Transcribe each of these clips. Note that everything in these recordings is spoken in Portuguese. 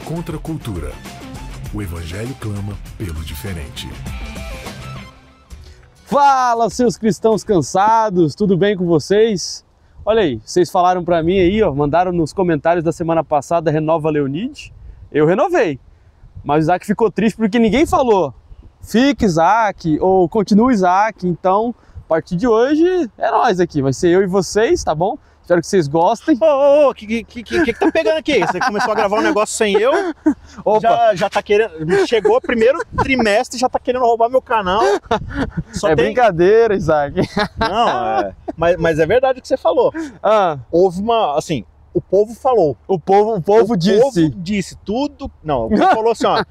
contra a cultura. O Evangelho clama pelo diferente. Fala, seus cristãos cansados, tudo bem com vocês? Olha aí, vocês falaram pra mim aí, ó, mandaram nos comentários da semana passada, renova Leonide. Eu renovei, mas o Isaac ficou triste porque ninguém falou fica Isaac ou continua Isaac. Então, a partir de hoje é nós aqui, vai ser eu e vocês, tá bom? Espero que vocês gostem. Ô, que tá pegando aqui? Você começou a gravar um negócio sem eu? Opa. Já tá querendo. Chegou o primeiro trimestre e já tá querendo roubar meu canal. Brincadeira, Isaac. Não, mas é verdade o que você falou. Houve uma. Assim, o povo falou. O povo disse. O povo disse tudo. Não, o povo falou assim, ó.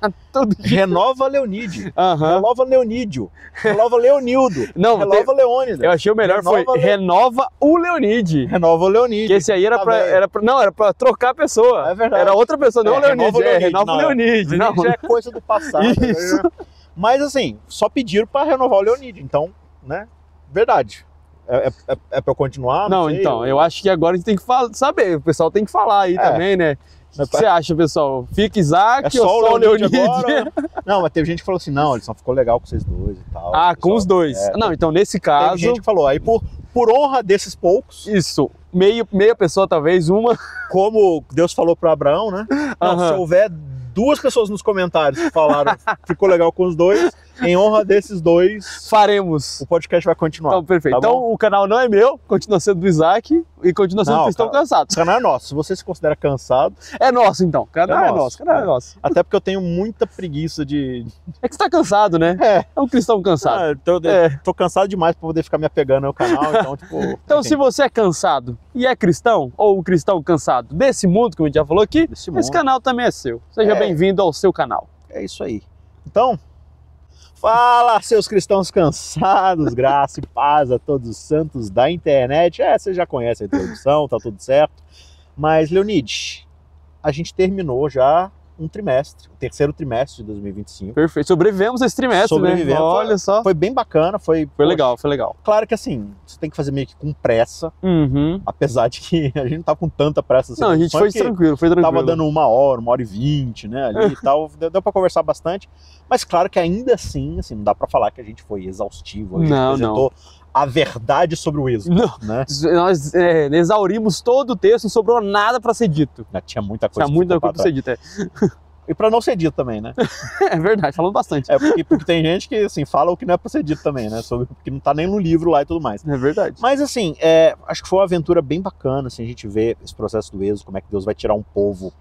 Renova Leonide. Renova Leonídio. Renova Leonildo. Não, renova Leônida. Eu achei o melhor renova o Leonide. Renova o Leonide. Que esse aí era era pra trocar a pessoa. É verdade. Era outra pessoa, não o Leonide. Renova o Leonide. Não, já é coisa do passado. Isso. Mas assim, só pediram pra renovar o Leonide. Então, né? Verdade. É pra eu continuar? Não, sei, então, eu acho que agora a gente tem que saber, o pessoal tem que falar aí também, né? O que você acha, pessoal? Fica Isaac ou só o Leonide? Agora? Não, mas teve gente que falou assim, não, ele só ficou legal com vocês dois e tal. Ah, com os dois. Não, então nesse caso... Teve gente que falou, aí por honra desses poucos... Isso, meia pessoa talvez, uma... Como Deus falou para Abraão, né? Não, se houver 2 pessoas nos comentários que falaram ficou legal com os dois, em honra desses 2, faremos. O podcast vai continuar. Então, perfeito. Tá então, bom? O canal não é meu, continua sendo do Isaac e continua sendo Cristão Cansado. O canal é nosso. Se você se considera cansado... É nosso, então. O canal é nosso. Canal é nosso. Até porque eu tenho muita preguiça de... É que você tá cansado, né? É um cristão cansado. Tô cansado demais pra poder ficar me apegando ao canal, então, tipo... Então, se você é cansado e é cristão, ou um cristão cansado desse mundo, como a gente já falou aqui, esse canal também é seu. Seja bem-vindo ao seu canal. É isso aí. Então... Fala, seus cristãos cansados, graça e paz a todos os santos da internet. Você já conhece a introdução, tá tudo certo. Mas, Leonide, a gente terminou já um trimestre, o terceiro trimestre de 2025. Perfeito, sobrevivemos a esse trimestre, né? Olha só. Foi bem bacana, foi legal, foi legal. Claro que assim, você tem que fazer meio que com pressa, apesar de que a gente não tá com tanta pressa assim. Não, a gente foi tranquilo. Tava dando 1h20, né, ali e tal, deu pra conversar bastante, mas claro que ainda assim, não dá pra falar que a gente foi exaustivo, a gente apresentou a verdade sobre o êxodo. Né? Nós exaurimos todo o texto, não sobrou nada para ser dito. Tinha muita coisa. Tinha muita coisa para ser dita. E para não ser dito também, né? É verdade, falando bastante. Porque tem gente que assim, fala o que não é para ser dito também, né? Porque não tá nem no livro lá e tudo mais. É verdade. Mas assim, acho que foi uma aventura bem bacana, assim, a gente vê esse processo do êxodo, como é que Deus vai tirar um povo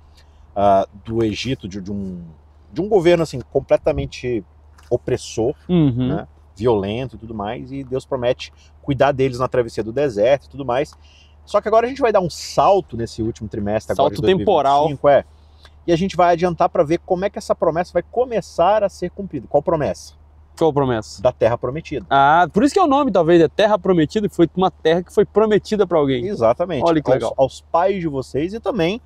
do Egito, de um governo assim, completamente opressor, né? Violento e tudo mais, e Deus promete cuidar deles na travessia do deserto e tudo mais. Só que agora a gente vai dar um salto nesse último trimestre, agora de 2025, temporal. E a gente vai adiantar para ver como é que essa promessa vai começar a ser cumprida. Qual promessa? Qual promessa? Da Terra Prometida. Ah, por isso que é o nome, talvez, é Terra Prometida, que foi uma terra que foi prometida para alguém. Exatamente. Olha que legal. Aos pais de vocês e também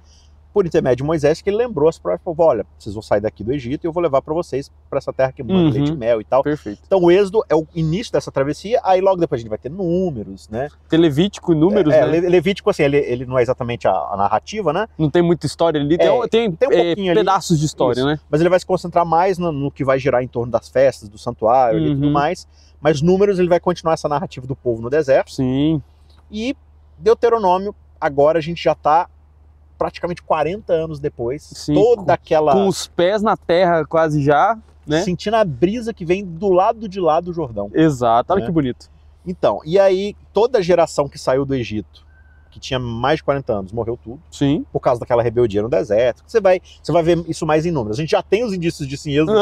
por intermédio de Moisés, que ele lembrou as promessas, falou, olha, vocês vão sair daqui do Egito e eu vou levar para vocês para essa terra que manda leite e mel e tal. Perfeito. Então o êxodo é o início dessa travessia, aí logo depois a gente vai ter números, né? Tem Levítico e números, né? Levítico, assim, ele não é exatamente a narrativa, né? Não tem muita história ali, tem um pouquinho pedaços ali, de história, né? Mas ele vai se concentrar mais no que vai girar em torno das festas, do santuário e tudo mais. Mas números, ele vai continuar essa narrativa do povo no deserto. Sim. E Deuteronômio, agora a gente já tá praticamente 40 anos depois, sim, toda aquela... Com os pés na terra quase já, né? Sentindo a brisa que vem do lado de lá do Jordão. Exato, olha que bonito. Então, e aí toda a geração que saiu do Egito, que tinha mais de 40 anos, morreu tudo. Sim. Por causa daquela rebeldia no deserto. Você vai ver isso mais em números. A gente já tem os indícios de êxodo,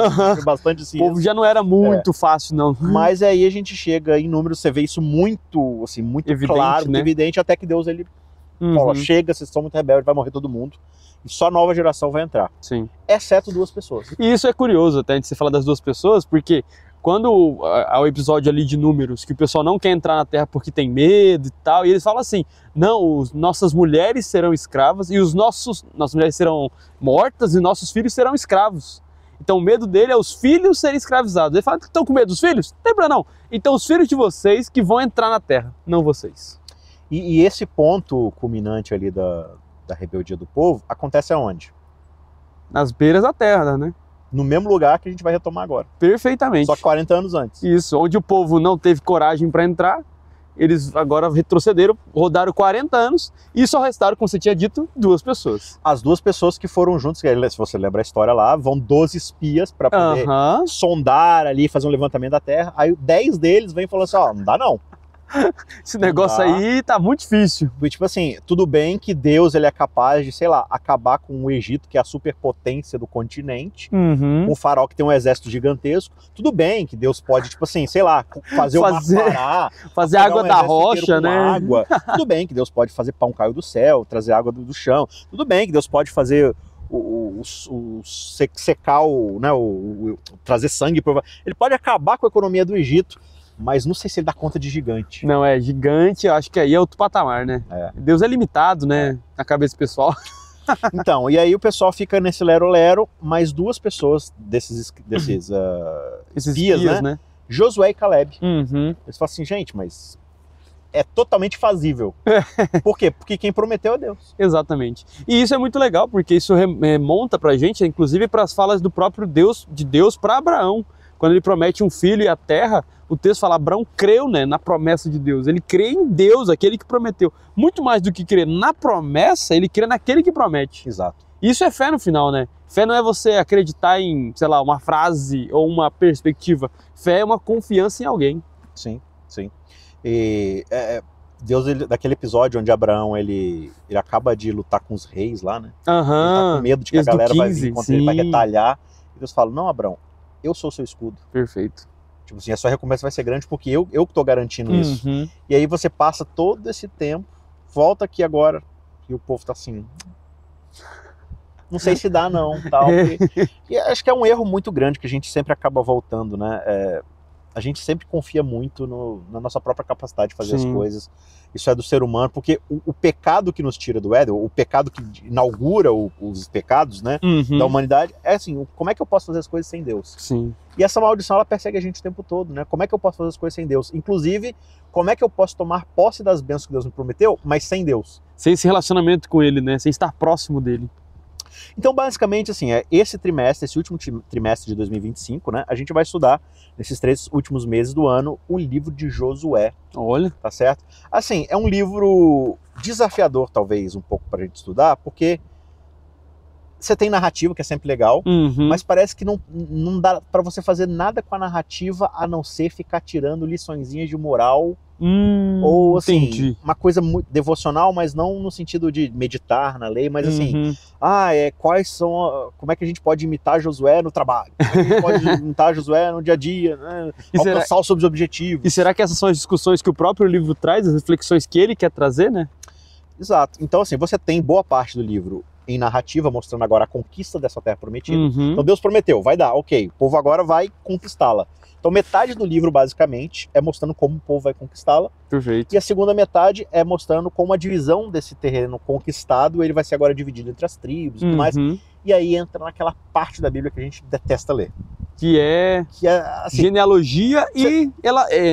bastante êxodo. O povo já não era muito fácil, não. Mas aí a gente chega em números, você vê isso muito, assim, muito evidente, claro, muito evidente, até que Deus, ele fala, chega, vocês são muito rebeldes, vai morrer todo mundo. E só a nova geração vai entrar. Sim. Exceto 2 pessoas. E isso é curioso até, de você falar das 2 pessoas, porque quando há o episódio ali de números, que o pessoal não quer entrar na terra porque tem medo e tal, e eles falam assim, não, nossas mulheres serão escravas e nossas mulheres serão mortas e nossos filhos serão escravos. Então o medo dele é os filhos serem escravizados. Ele fala, estão com medo dos filhos? Não tem problema não. Então os filhos de vocês que vão entrar na terra, não vocês. E esse ponto culminante ali da rebeldia do povo acontece aonde? Nas beiras da terra, né? No mesmo lugar que a gente vai retomar agora. Perfeitamente. Só que 40 anos antes. Isso, onde o povo não teve coragem para entrar, eles agora retrocederam, rodaram 40 anos e só restaram, como você tinha dito, 2 pessoas. As 2 pessoas que foram juntos, se você lembra a história lá, vão 12 espias para poder sondar ali, fazer um levantamento da terra. Aí 10 deles vêm e falam assim, ó, não dá não. Esse negócio aí tá muito difícil. Tipo assim, tudo bem que Deus ele é capaz de, sei lá, acabar com o Egito, que é a superpotência do continente, com o faraó que tem um exército gigantesco. Tudo bem que Deus pode, tipo assim, sei lá, fazer o mar parar, fazer água da rocha, né? Água. Tudo bem que Deus pode fazer pão cair do céu, trazer água do chão. Tudo bem que Deus pode fazer secar trazer sangue. Ele pode acabar com a economia do Egito. Mas não sei se ele dá conta de gigante. Não, é gigante, eu acho que aí é outro patamar, né? Deus é limitado, né? Na cabeça do pessoal. Então, e aí o pessoal fica nesse lero-lero, mas 2 pessoas desses espias, né? Josué e Caleb. Eles falam assim, gente, mas é totalmente fazível. Por quê? Porque quem prometeu é Deus. Exatamente. E isso é muito legal, porque isso remonta pra gente, inclusive para as falas do próprio Deus, de Deus para Abraão. Quando ele promete um filho e a terra, o texto fala, Abraão creu, né, na promessa de Deus. Ele crê em Deus, aquele que prometeu. Muito mais do que crer na promessa, ele crê naquele que promete. Exato. Isso é fé no final, né? Fé não é você acreditar em, sei lá, uma frase ou uma perspectiva. Fé é uma confiança em alguém. Sim, sim. E Deus, daquele episódio onde Abraão, ele acaba de lutar com os reis lá, né? Ele tá com medo de que a galera vai vir contra ele, vai retalhar. E Deus fala, não, Abraão, eu sou o seu escudo. Perfeito. Tipo assim, a sua recompensa vai ser grande porque eu que tô garantindo isso. E aí você passa todo esse tempo, volta aqui agora, e o povo tá assim, não sei se dá não, tal. E acho que é um erro muito grande que a gente sempre acaba voltando, né? A gente sempre confia muito na nossa própria capacidade de fazer as coisas. Isso é do ser humano, porque o pecado que nos tira do Éden, o pecado que inaugura os pecados, né, da humanidade, é assim, como é que eu posso fazer as coisas sem Deus? Sim. E essa maldição, ela persegue a gente o tempo todo, né? Como é que eu posso fazer as coisas sem Deus? Inclusive, como é que eu posso tomar posse das bênçãos que Deus me prometeu, mas sem Deus? Sem esse relacionamento com Ele, né? Sem estar próximo dele. Então, basicamente, assim, esse último trimestre de 2025, né, a gente vai estudar, nesses 3 últimos meses do ano, o livro de Josué. Olha. Tá certo? Assim, é um livro desafiador, talvez, um pouco pra gente estudar, porque você tem narrativa, que é sempre legal, mas parece que não dá pra você fazer nada com a narrativa, a não ser ficar tirando liçõezinhas de moral, ou assim, uma coisa muito devocional, mas não no sentido de meditar na lei, mas assim, como é que a gente pode imitar Josué no trabalho? Como é que a gente pode imitar Josué no dia a dia, né? Alcançar os seus objetivos. E será que essas são as discussões que o próprio livro traz, as reflexões que ele quer trazer, né? Exato. Então, assim, você tem boa parte do livro em narrativa, mostrando agora a conquista dessa terra prometida. Então Deus prometeu, vai dar, ok, o povo agora vai conquistá-la. Então metade do livro, basicamente, é mostrando como o povo vai conquistá-la. Perfeito. E a segunda metade é mostrando como a divisão desse terreno conquistado, ele vai ser agora dividido entre as tribos e tudo mais. E aí entra naquela parte da Bíblia que a gente detesta ler. Que é assim, genealogia e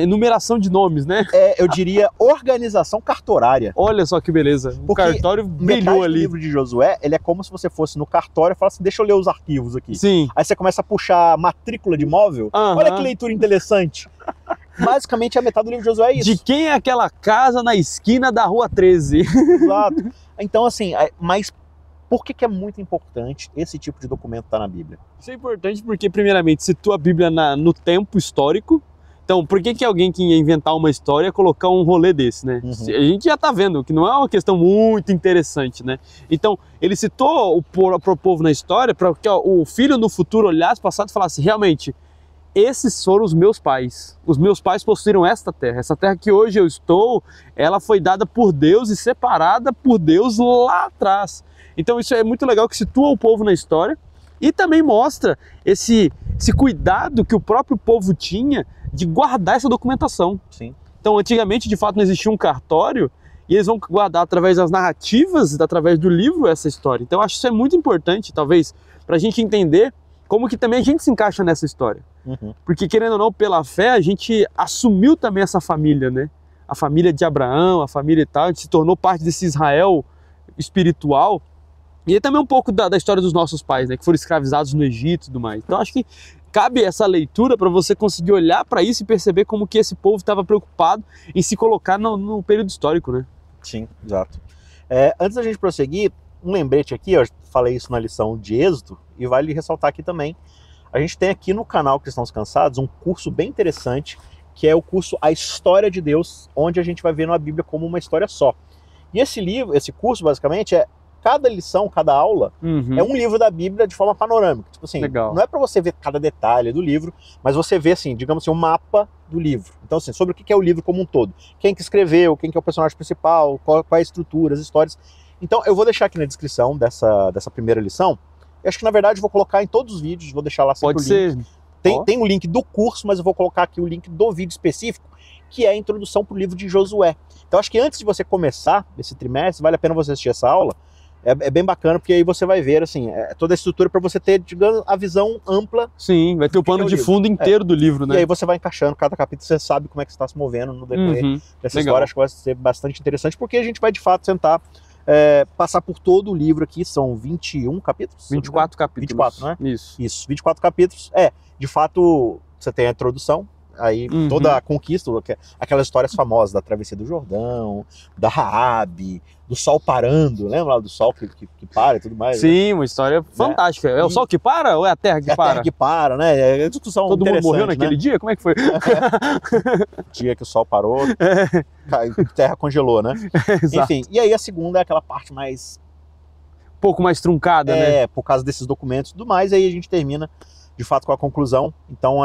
enumeração de nomes, né? Eu diria organização cartorária. Olha só que beleza. O cartório brilhou ali. O livro de Josué, ele é como se você fosse no cartório e falasse assim, deixa eu ler os arquivos aqui. Sim. Aí você começa a puxar matrícula de imóvel. Olha que leitura interessante. Basicamente, a metade do livro de Josué é isso. De quem é aquela casa na esquina da Rua 13? Exato. Então, assim, mas por que é muito importante esse tipo de documento estar na Bíblia? Isso é importante porque, primeiramente, situa a Bíblia no tempo histórico. Então, por que alguém que ia inventar uma história ia colocar um rolê desse, né? A gente já tá vendo que não é uma questão muito interessante, né? Então, ele citou pro povo na história para que o filho no futuro olhasse para o passado e falasse, realmente, esses foram os meus pais. Os meus pais possuíram esta terra. Essa terra que hoje eu estou, ela foi dada por Deus e separada por Deus lá atrás. Então isso é muito legal que situa o povo na história e também mostra esse cuidado que o próprio povo tinha de guardar essa documentação. Sim. Então antigamente de fato não existia um cartório e eles vão guardar através das narrativas, através do livro essa história. Então eu acho que isso é muito importante, talvez, para a gente entender como que também a gente se encaixa nessa história. Porque querendo ou não, pela fé, a gente assumiu também essa família, né? A família de Abraão, a família e tal, a gente se tornou parte desse Israel espiritual. E também um pouco da história dos nossos pais, né, que foram escravizados no Egito e tudo mais. Então acho que cabe essa leitura para você conseguir olhar para isso e perceber como que esse povo estava preocupado em se colocar no período histórico, né? Sim, exato. Antes da gente prosseguir, um lembrete aqui, eu falei isso na lição de Êxodo, e vale ressaltar aqui também. A gente tem aqui no canal Cristãos Cansados um curso bem interessante, que é o curso A História de Deus, onde a gente vai vendo a Bíblia como uma história só. E esse curso, basicamente, cada lição, cada aula, é um livro da Bíblia de forma panorâmica. Tipo assim, Legal. não é para você ver cada detalhe do livro, mas você vê, assim, digamos assim, um mapa do livro. Então, assim, sobre o que é o livro como um todo. Quem que escreveu, quem que é o personagem principal, qual é a estrutura, as histórias. Então, eu vou deixar aqui na descrição dessa primeira lição. Eu acho que, na verdade, eu vou colocar em todos os vídeos, vou deixar lá sempre Pode o link. ser. Tem o link do curso, mas eu vou colocar aqui o link do vídeo específico, que é a introdução para o livro de Josué. Então, acho que antes de você começar esse trimestre, vale a pena você assistir essa aula. É bem bacana, porque aí você vai ver, assim, toda a estrutura para você ter, digamos, a visão ampla. Sim, vai ter o pano de fundo inteiro do livro, né? E aí você vai encaixando cada capítulo, você sabe como é que você está se movendo no decorrer dessa história. Acho que vai ser bastante interessante, porque a gente vai, de fato, sentar, passar por todo o livro aqui. São 21 capítulos? 24 capítulos. 24, né? Isso, 24 capítulos. De fato, você tem a introdução, aí toda a conquista, aquelas histórias famosas da travessia do Jordão, da Raabe, do sol parando, lembra lá do sol que para e tudo mais? Sim, uma história fantástica. É o sol que para ou é a terra que para? É a terra que para, né? É discussão Todo mundo morreu naquele né? dia? Como é que foi? Dia que o sol parou, a terra congelou, né? Enfim, e aí a segunda é aquela parte mais... Um pouco mais truncada, né? Por causa desses documentos e tudo mais, aí a gente termina, de fato, com a conclusão. Então,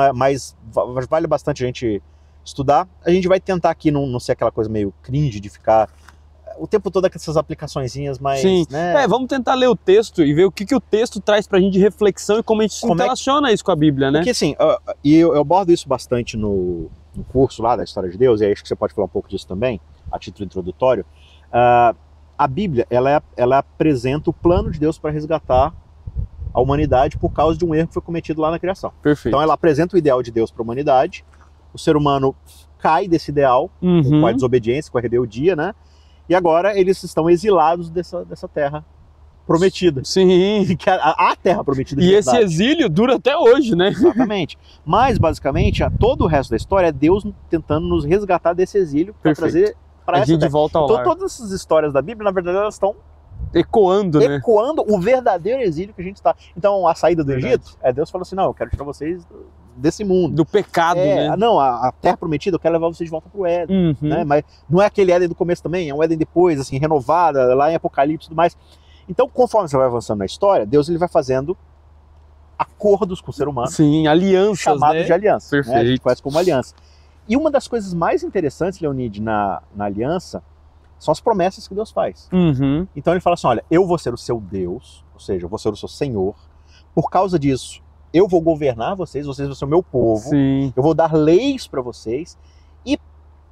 vale bastante a gente estudar. A gente vai tentar aqui não ser aquela coisa meio cringe de ficar o tempo todo com essas aplicaçõezinhas, mas... Sim, né? Vamos tentar ler o texto e ver o que o texto traz pra gente de reflexão e como a gente se relaciona isso com a Bíblia, né? Porque assim, eu abordo isso bastante no curso lá da História de Deus, e acho que você pode falar um pouco disso também, a título introdutório. A Bíblia, ela apresenta o plano de Deus para resgatar a humanidade por causa de um erro que foi cometido lá na criação. Perfeito. Então ela apresenta o ideal de Deus para a humanidade, o ser humano cai desse ideal, com a desobediência, com a rebeldia, né? E agora eles estão exilados dessa terra prometida. Sim. Que a terra prometida. E esse exílio dura até hoje, né? Exatamente. Mas, basicamente, todo o resto da história é Deus tentando nos resgatar desse exílio para trazer para a gente volta ao lar. Então todas essas histórias da Bíblia, na verdade, elas estão ecoando o verdadeiro exílio que a gente está. Então, a saída do Egito, Deus falou assim, não, eu quero tirar vocês desse mundo. Do pecado, né? Não, a terra prometida, eu quero levar vocês de volta pro Éden. Né? Mas não é aquele Éden do começo também, é um Éden depois, assim, renovada, lá em Apocalipse e tudo mais. Então, conforme você vai avançando na história, Deus ele vai fazendo acordos com o ser humano. Sim, alianças, chamados de aliança. Perfeito. Né? A gente conhece como aliança. E uma das coisas mais interessantes, Leonide, na aliança, são as promessas que Deus faz. Então ele fala assim, olha, eu vou ser o seu Deus, ou seja, eu vou ser o seu Senhor. Por causa disso, eu vou governar vocês vão ser o meu povo. Sim. Eu vou dar leis para vocês. E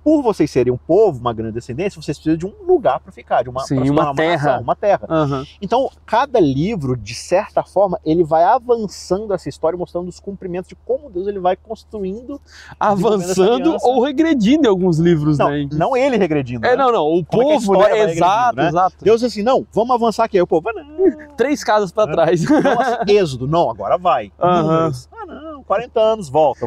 por vocês serem um povo, uma grande descendência, vocês precisam de um lugar para ficar, de uma terra. Uma terra. Então, cada livro, de certa forma, ele vai avançando essa história, mostrando os cumprimentos de como Deus ele vai construindo. Avançando ou regredindo em alguns livros, né? Não ele regredindo. O povo, né? Exato. Deus assim, não, vamos avançar aqui. Aí o povo, não. 3 casas para trás. Não, assim, Êxodo, não, agora vai. Números. Não, 40 anos, volta,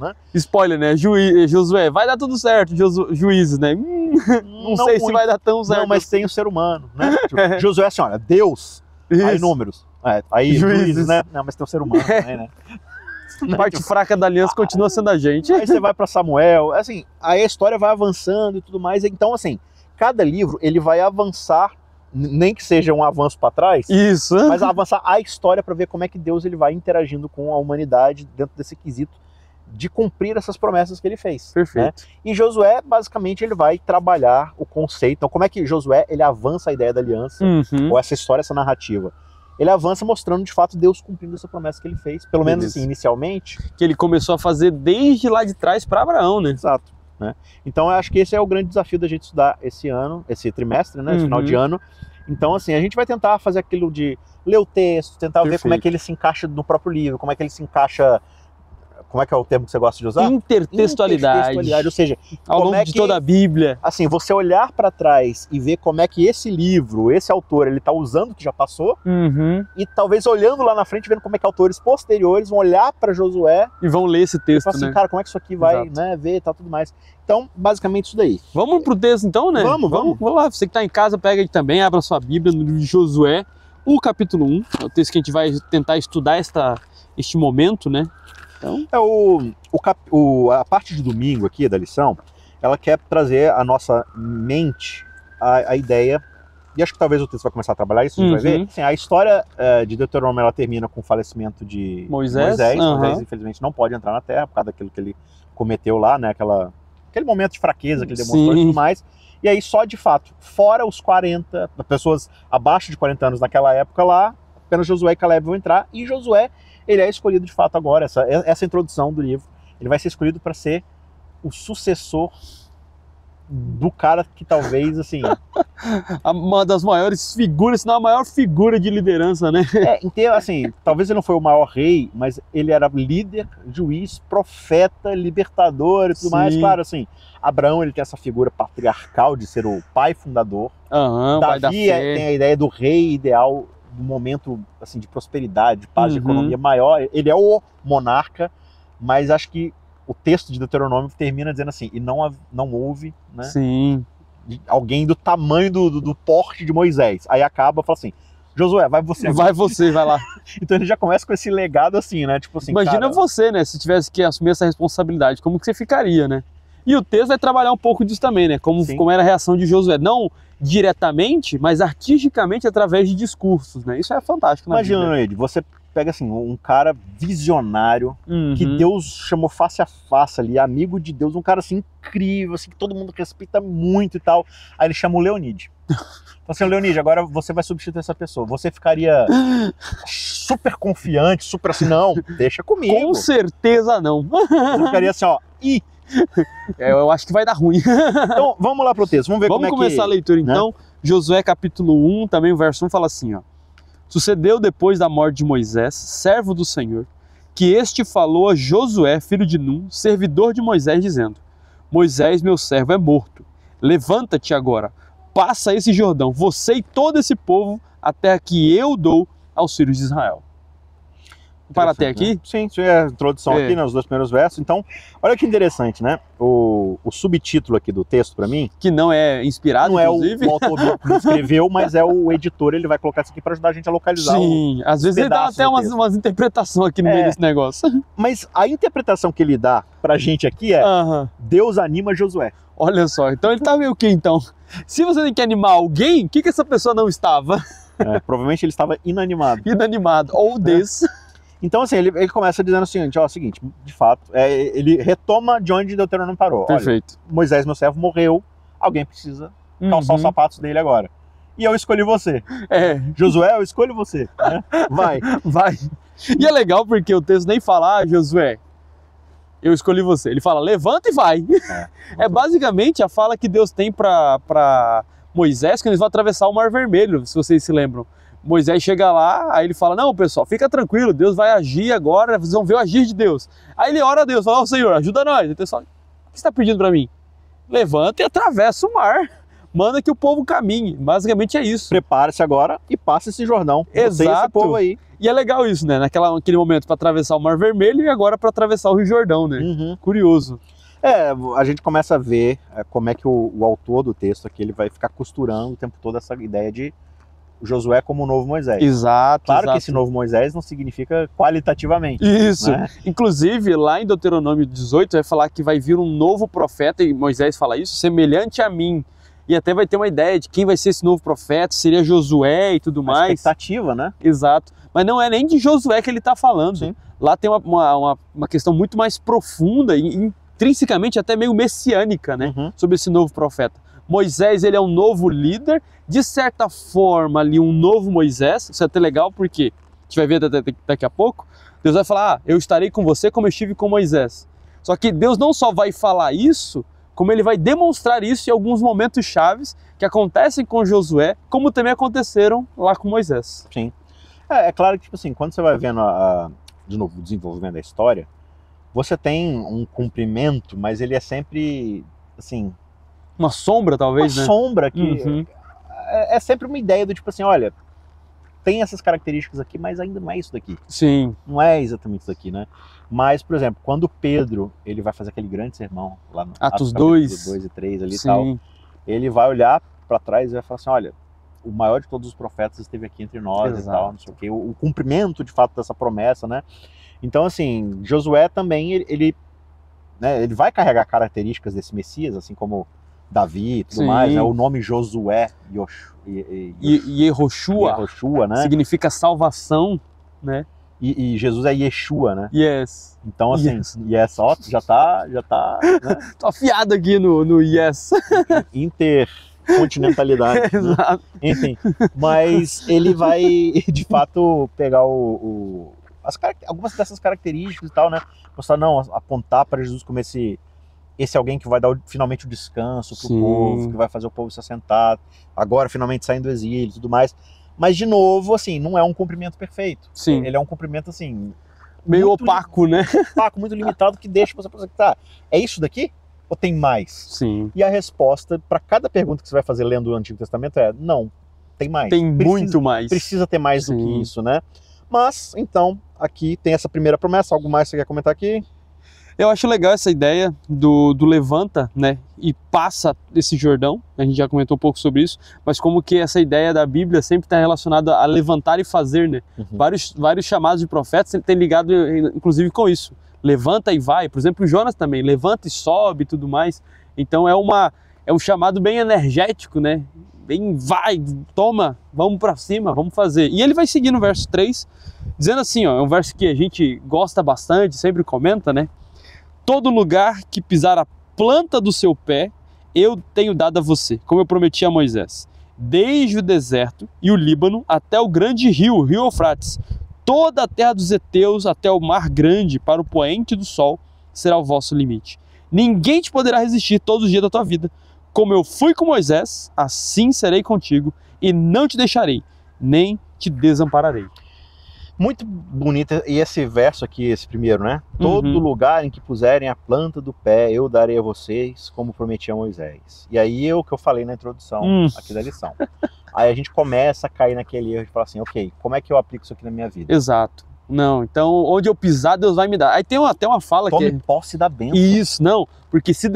né? Spoiler, né? Josué, vai dar tudo certo, Juízes, né? Não sei se vai dar tão certo. Não, mas tem o ser humano, né? Tipo, Josué assim, olha, Deus, aí Números, aí Juízes, né? Não, mas tem o ser humano também, né? A parte fraca da aliança continua sendo a gente. Aí você vai para Samuel, assim, aí a história vai avançando e tudo mais. Então, assim, cada livro, ele vai avançar, nem que seja um avanço para trás, mas avançar a história para ver como é que Deus ele vai interagindo com a humanidade dentro desse quesito de cumprir essas promessas que ele fez. Perfeito. Né? E Josué, basicamente, ele vai trabalhar o conceito. Então, como é que Josué ele avança a ideia da aliança, ou essa história, essa narrativa? Ele avança mostrando, de fato, Deus cumprindo essa promessa que ele fez, pelo menos assim, inicialmente. Que ele começou a fazer desde lá de trás para Abraão, né? Exato. Né? Então, eu acho que esse é o grande desafio da gente estudar esse ano, esse trimestre, né? Esse final de ano. Então, assim, a gente vai tentar fazer aquilo de ler o texto, tentar ver como é que ele se encaixa no próprio livro, como é que ele se encaixa como é que é o termo que você gosta de usar? Intertextualidade. Ou seja, Ao como longo é de que- toda a Bíblia. assim, você olhar para trás e ver como é que esse livro, esse autor, ele tá usando o que já passou, Uhum. e talvez olhando lá na frente, vendo como é que autores posteriores vão olhar para Josué E vão ler esse e texto, falar assim, né? cara, como é que isso aqui vai, Exato. né, ver e tal, tudo mais. Então, basicamente isso daí. Vamos pro texto então, né? Vamos. Vamos lá. Você que tá em casa, pega aí também, abra sua Bíblia no livro de Josué, o capítulo 1. É o texto que a gente vai tentar estudar este momento, né? Então, A parte de domingo aqui da lição, ela quer trazer à nossa mente a ideia, e acho que talvez o texto vai começar a trabalhar isso, a gente vai ver. Assim, a história de Deuteronômio, ela termina com o falecimento de Moisés. Moisés, infelizmente, não pode entrar na terra por causa daquilo que ele cometeu lá, né? Aquele momento de fraqueza que ele demonstrou e Sim. tudo mais. E aí só, de fato, fora os 40, pessoas abaixo de 40 anos naquela época lá, apenas Josué e Caleb vão entrar, e Josué, ele é escolhido de fato agora, essa introdução do livro, ele vai ser escolhido para ser o sucessor do cara que talvez, assim, uma das maiores figuras, se não a maior figura de liderança, né? inteiro, assim, talvez ele não foi o maior rei, mas ele era líder, juiz, profeta, libertador e tudo mais. Sim. Claro, assim, Abraão, ele tem essa figura patriarcal de ser o pai fundador. Aham, pai da Davi fé. tem a ideia do rei ideal, do momento, assim, de prosperidade, de paz, de Uhum. economia maior. Ele é o monarca, mas acho que o texto de Deuteronômio termina dizendo assim, e não houve, né, Sim. alguém do tamanho do porte de Moisés. Aí acaba, fala assim, Josué, vai você agora. Vai você, vai lá. Então ele já começa com esse legado assim, né? Tipo assim, Imagina cara, você, né? Se tivesse que assumir essa responsabilidade, como que você ficaria, né? E o texto vai trabalhar um pouco disso também, né? Sim. Como era a reação de Josué. Não diretamente, mas artisticamente através de discursos, né? Isso é fantástico na imagina, Bíblia. Leide, você pega assim, um cara visionário, Uhum. que Deus chamou face a face ali, amigo de Deus, um cara assim incrível, assim, que todo mundo respeita muito e tal. Aí ele chama o Leonide. Fala assim, Leonide, agora você vai substituir essa pessoa. Você ficaria super confiante, super assim, não, deixa comigo. Com certeza não. Você ficaria assim, ó, ih. Eu acho que vai dar ruim. Então, vamos lá pro texto, vamos ver Vamos como é começar a que... leitura então. Josué capítulo 1, também o verso 1 fala assim, ó. Sucedeu depois da morte de Moisés, servo do Senhor, que este falou a Josué, filho de Num, servidor de Moisés, dizendo: Moisés, meu servo, é morto. Levanta-te agora, passa esse Jordão, você e todo esse povo, a terra que eu dou aos filhos de Israel. Para até aqui? Né? Sim, isso é a introdução É. aqui, né, os dois primeiros versos. Então, olha que interessante, né? O subtítulo aqui do texto, para mim, Que não é inspirado, não é inclusive. o autor que escreveu, mas é o editor, ele vai colocar isso aqui para ajudar a gente a localizar. Sim, às vezes ele dá pedaços até do umas, texto. umas interpretações aqui no É. meio desse negócio. Mas a interpretação que ele dá pra gente aqui é Aham. Deus anima Josué. Olha só, então ele tá meio que então. Se você tem que animar alguém, o que essa pessoa não estava? Provavelmente ele estava inanimado. Inanimado, ou des. Então, assim, ele começa dizendo assim, ó, o seguinte, de fato, ele retoma de onde Deuteronômio parou. Olha, Perfeito. Moisés, meu servo, morreu, alguém precisa calçar os Uhum. sapatos dele agora. E eu escolhi você. É, Josué, eu escolho você. Né? Vai. vai. E é legal porque o texto nem fala, ah, Josué, eu escolhi você. Ele fala, levanta e vai. É basicamente a fala que Deus tem para Moisés quando eles vão atravessar o Mar Vermelho, se vocês se lembram. Moisés chega lá, aí ele fala, não, pessoal, fica tranquilo, Deus vai agir agora, vocês vão ver o agir de Deus. Aí ele ora a Deus, fala, ó, Senhor, ajuda nós. Aí o pessoal, o que você está pedindo para mim? Levanta e atravessa o mar. Manda que o povo caminhe. Basicamente é isso. Prepare-se agora e passe esse Jordão. Você e esse Exato. povo aí. E é legal isso, né? Naquele momento para atravessar o Mar Vermelho e agora para atravessar o Rio Jordão, né? Uhum. Curioso. A gente começa a ver como é que o autor do texto aqui ele vai ficar costurando o tempo todo essa ideia de Josué como o novo Moisés. Exato. Claro exato. que esse novo Moisés não significa qualitativamente. Isso. Né? Inclusive, lá em Deuteronômio 18, vai falar que vai vir um novo profeta, e Moisés fala isso, semelhante a mim. E até vai ter uma ideia de quem vai ser esse novo profeta, seria Josué e tudo A mais. expectativa, né? Exato. Mas não é nem de Josué que ele está falando. Sim. Lá tem uma questão muito mais profunda e intrinsecamente até meio messiânica, né? Uhum. Sobre esse novo profeta. Moisés, ele é um novo líder, de certa forma ali um novo Moisés. Isso é até legal porque a gente vai ver daqui a pouco. Deus vai falar, eu estarei com você como eu estive com Moisés. Só que Deus não só vai falar isso, como ele vai demonstrar isso em alguns momentos chaves que acontecem com Josué, como também aconteceram lá com Moisés. Sim. É claro que, tipo assim, quando você vai vendo, de novo, o desenvolvimento da história, você tem um cumprimento, mas ele é sempre, assim, Uma sombra, talvez, uma né? sombra que Uhum. é sempre uma ideia do tipo assim, olha, tem essas características aqui, mas ainda não é isso daqui. Sim. Não é exatamente isso daqui, né? Mas, por exemplo, quando Pedro, ele vai fazer aquele grande sermão lá no Atos capítulo 2. 2 e 3 ali e tal, Sim. ele vai olhar para trás e vai falar assim, olha, o maior de todos os profetas esteve aqui entre nós Exato. e tal, não sei o quê. O cumprimento, de fato, dessa promessa, né? Então, assim, Josué também, ele vai carregar características desse Messias, assim como Davi e tudo Sim. mais, né? O nome Josué, Yehoshua Yehoshua, né? significa salvação, né? E Jesus é Yeshua, né? Yes. Então, assim, Yes. yes, ó, já tá, né? Tô afiado aqui no yes. Intercontinentalidade, né? Exato. Enfim, mas ele vai, de fato, pegar algumas dessas características e tal, né? Mostrar, não, apontar para Jesus como esse alguém que vai dar finalmente o descanso pro Sim. povo, que vai fazer o povo se assentar, agora finalmente saindo do exílio e tudo mais. Mas, de novo, assim, não é um cumprimento perfeito. Sim. Ele é um cumprimento, assim, Meio muito opaco, né? opaco, muito limitado, que deixa você pensar, tá, é isso daqui? Ou tem mais? Sim. E a resposta para cada pergunta que você vai fazer lendo o Antigo Testamento é, não, tem mais. Tem muito mais. Precisa ter mais do Sim. que isso, né? Mas, então, aqui tem essa primeira promessa. Algo mais que você quer comentar aqui? Eu acho legal essa ideia do levanta, né, e passa esse Jordão, a gente já comentou um pouco sobre isso, mas como que essa ideia da Bíblia sempre está relacionada a levantar e fazer, né? Vários chamados de profetas têm ligado, inclusive, com isso. Levanta e vai, por exemplo, Jonas também, levanta e sobe e tudo mais. Então é um chamado bem energético, né? Bem, vai, toma, vamos para cima, vamos fazer. E ele vai seguir no verso 3, dizendo assim, ó, é um verso que a gente gosta bastante, sempre comenta, né? Todo lugar que pisar a planta do seu pé, eu tenho dado a você, como eu prometi a Moisés. Desde o deserto e o Líbano até o grande rio, o rio Eufrates, toda a terra dos heteus até o mar grande, para o poente do sol, será o vosso limite. Ninguém te poderá resistir todos os dias da tua vida. Como eu fui com Moisés, assim serei contigo, e não te deixarei, nem te desampararei. Muito bonito. E esse verso aqui, esse primeiro, né? Todo lugar em que puserem a planta do pé, eu darei a vocês, como prometi a Moisés. E aí é o que eu falei na introdução aqui da lição. Aí a gente começa a cair naquele erro de falar assim, ok, como é que eu aplico isso aqui na minha vida? Exato. Não, então onde eu pisar, Deus vai me dar. Aí tem até uma fala Tome que... posse da bênção. Isso, não, porque se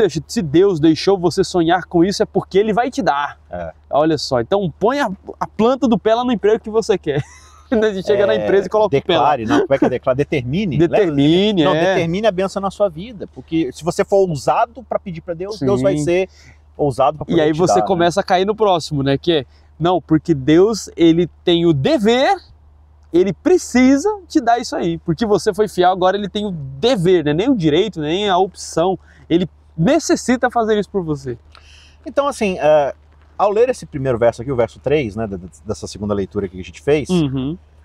Deus deixou você sonhar com isso, é porque Ele vai te dar. É. Olha só, então põe a planta do pé lá no emprego que você quer. A gente chega na empresa e coloca o pé lá. Declare, não, como é que é declarar? Determine. Determine, Não, é. determine a bênção na sua vida, porque se você for ousado para pedir para Deus, Sim. Deus vai ser ousado para poder E aí te você dar, começa a cair no próximo, né? Que é, não, porque Deus, Ele tem o dever, Ele precisa te dar isso aí. Porque você foi fiel, agora Ele tem o dever, né? Nem o direito, nem a opção. Ele necessita fazer isso por você. Então, assim, ao ler esse primeiro verso aqui, o verso 3, né, dessa segunda leitura que a gente fez,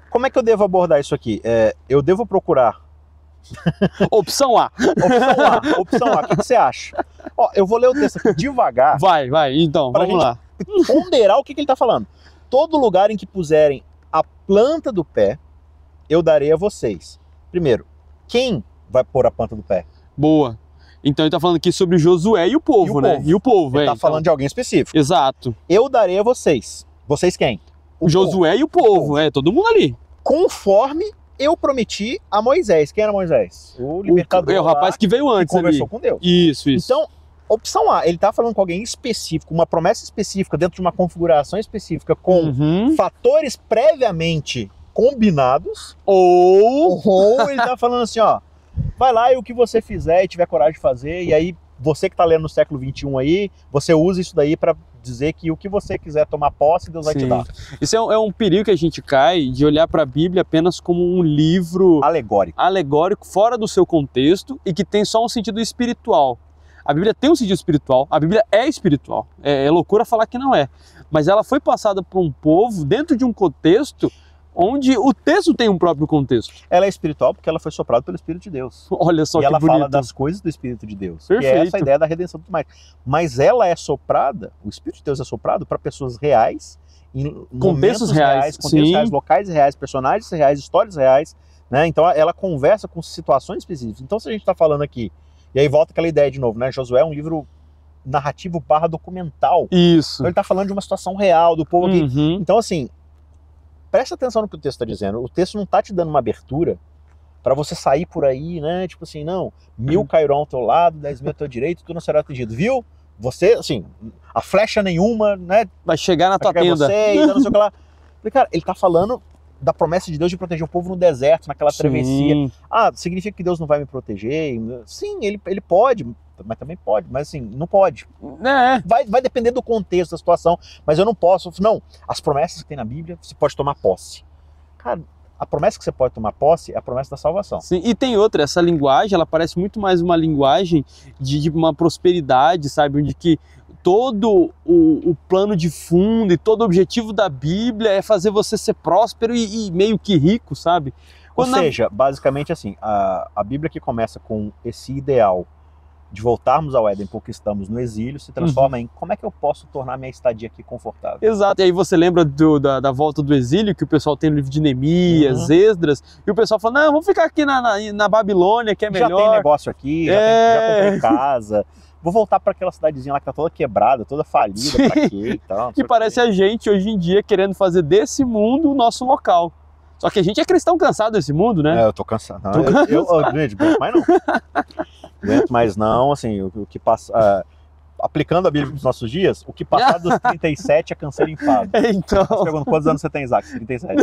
como é que eu devo abordar isso aqui? Eu devo procurar... Opção A. Opção A, o que você acha? Ó, eu vou ler o texto aqui devagar. Vai, então, pra vamos lá. Ponderar o que ele está falando. Todo lugar em que puserem a planta do pé, eu darei a vocês. Primeiro, quem vai pôr a planta do pé? Boa. Então ele tá falando aqui sobre Josué e o povo, né? E o povo, ele tá falando de alguém específico. Exato. Eu darei a vocês. Vocês quem? O Josué e o povo, todo mundo ali. Conforme eu prometi a Moisés. Quem era Moisés? O libertador. O rapaz que veio antes que conversou ali. com Deus. Isso. Então, opção A, ele tá falando com alguém específico, uma promessa específica, dentro de uma configuração específica, com fatores previamente combinados. Ou ele tá falando assim, ó, vai lá e o que você fizer e tiver coragem de fazer, e aí você que tá lendo no século XXI aí, você usa isso daí para dizer que o que você quiser tomar posse, Deus vai te dar. Isso é um perigo que a gente cai de olhar para a Bíblia apenas como um livro alegórico, fora do seu contexto e que tem só um sentido espiritual. A Bíblia tem um sentido espiritual, a Bíblia é espiritual, é loucura falar que não é. Mas ela foi passada por um povo dentro de um contexto onde o texto tem um próprio contexto. Ela é espiritual porque ela foi soprada pelo Espírito de Deus. Olha só e que ela bonito. fala das coisas do Espírito de Deus. Perfeito. Que é essa ideia da redenção e tudo mais. Mas ela é soprada, o Espírito de Deus é soprado para pessoas reais, em contextos reais, locais reais, personagens reais, histórias reais, né? Então ela conversa com situações específicas. Então se a gente está falando aqui, e aí volta aquela ideia de novo, né? Josué é um livro narrativo / documental. Isso. Então ele está falando de uma situação real do povo aqui. Uhum. Então assim, presta atenção no que o texto está dizendo. O texto não está te dando uma abertura para você sair por aí, né? Tipo assim, não, 1000 cairão ao teu lado, 10.000 ao teu direito, tu não será atingido, viu? Você, assim, a flecha nenhuma, né? Vai chegar na tua Vai chegar em tenda. você, e não sei o que lá. Falei, cara, ele tá falando da promessa de Deus de proteger o povo no deserto, naquela travessia. Sim. Ah, significa que Deus não vai me proteger? Sim, ele pode, mas também pode, mas assim, não pode. É. Vai depender do contexto, da situação, mas eu não posso. Não, as promessas que tem na Bíblia, você pode tomar posse. Cara, a promessa que você pode tomar posse é a promessa da salvação. Sim, e tem outra, essa linguagem, ela parece muito mais uma linguagem de uma prosperidade, sabe? Onde que todo o plano de fundo e todo o objetivo da Bíblia é fazer você ser próspero e meio que rico, sabe? Ou seja, basicamente assim, a Bíblia que começa com esse ideal de voltarmos ao Éden porque estamos no exílio, se transforma em como é que eu posso tornar minha estadia aqui confortável. Exato, e aí você lembra da volta do exílio, que o pessoal tem no livro de Neemias, Esdras, e o pessoal fala, não, vamos ficar aqui na Babilônia, que é melhor. Já tem negócio aqui, já comprei casa, vou voltar para aquela cidadezinha lá que tá toda quebrada, toda falida, pra quê e tal. Que parece a gente hoje em dia querendo fazer desse mundo o nosso local. Só que a gente é cristão cansado desse mundo, né? É, eu tô cansado. Não, eu gente, mas não. Aguento mais não, assim, o que passa... aplicando a Bíblia para os nossos dias, o que passar dos 37 é câncer enfado. Então... Você pergunta, quantos anos você tem, Isaac? 37.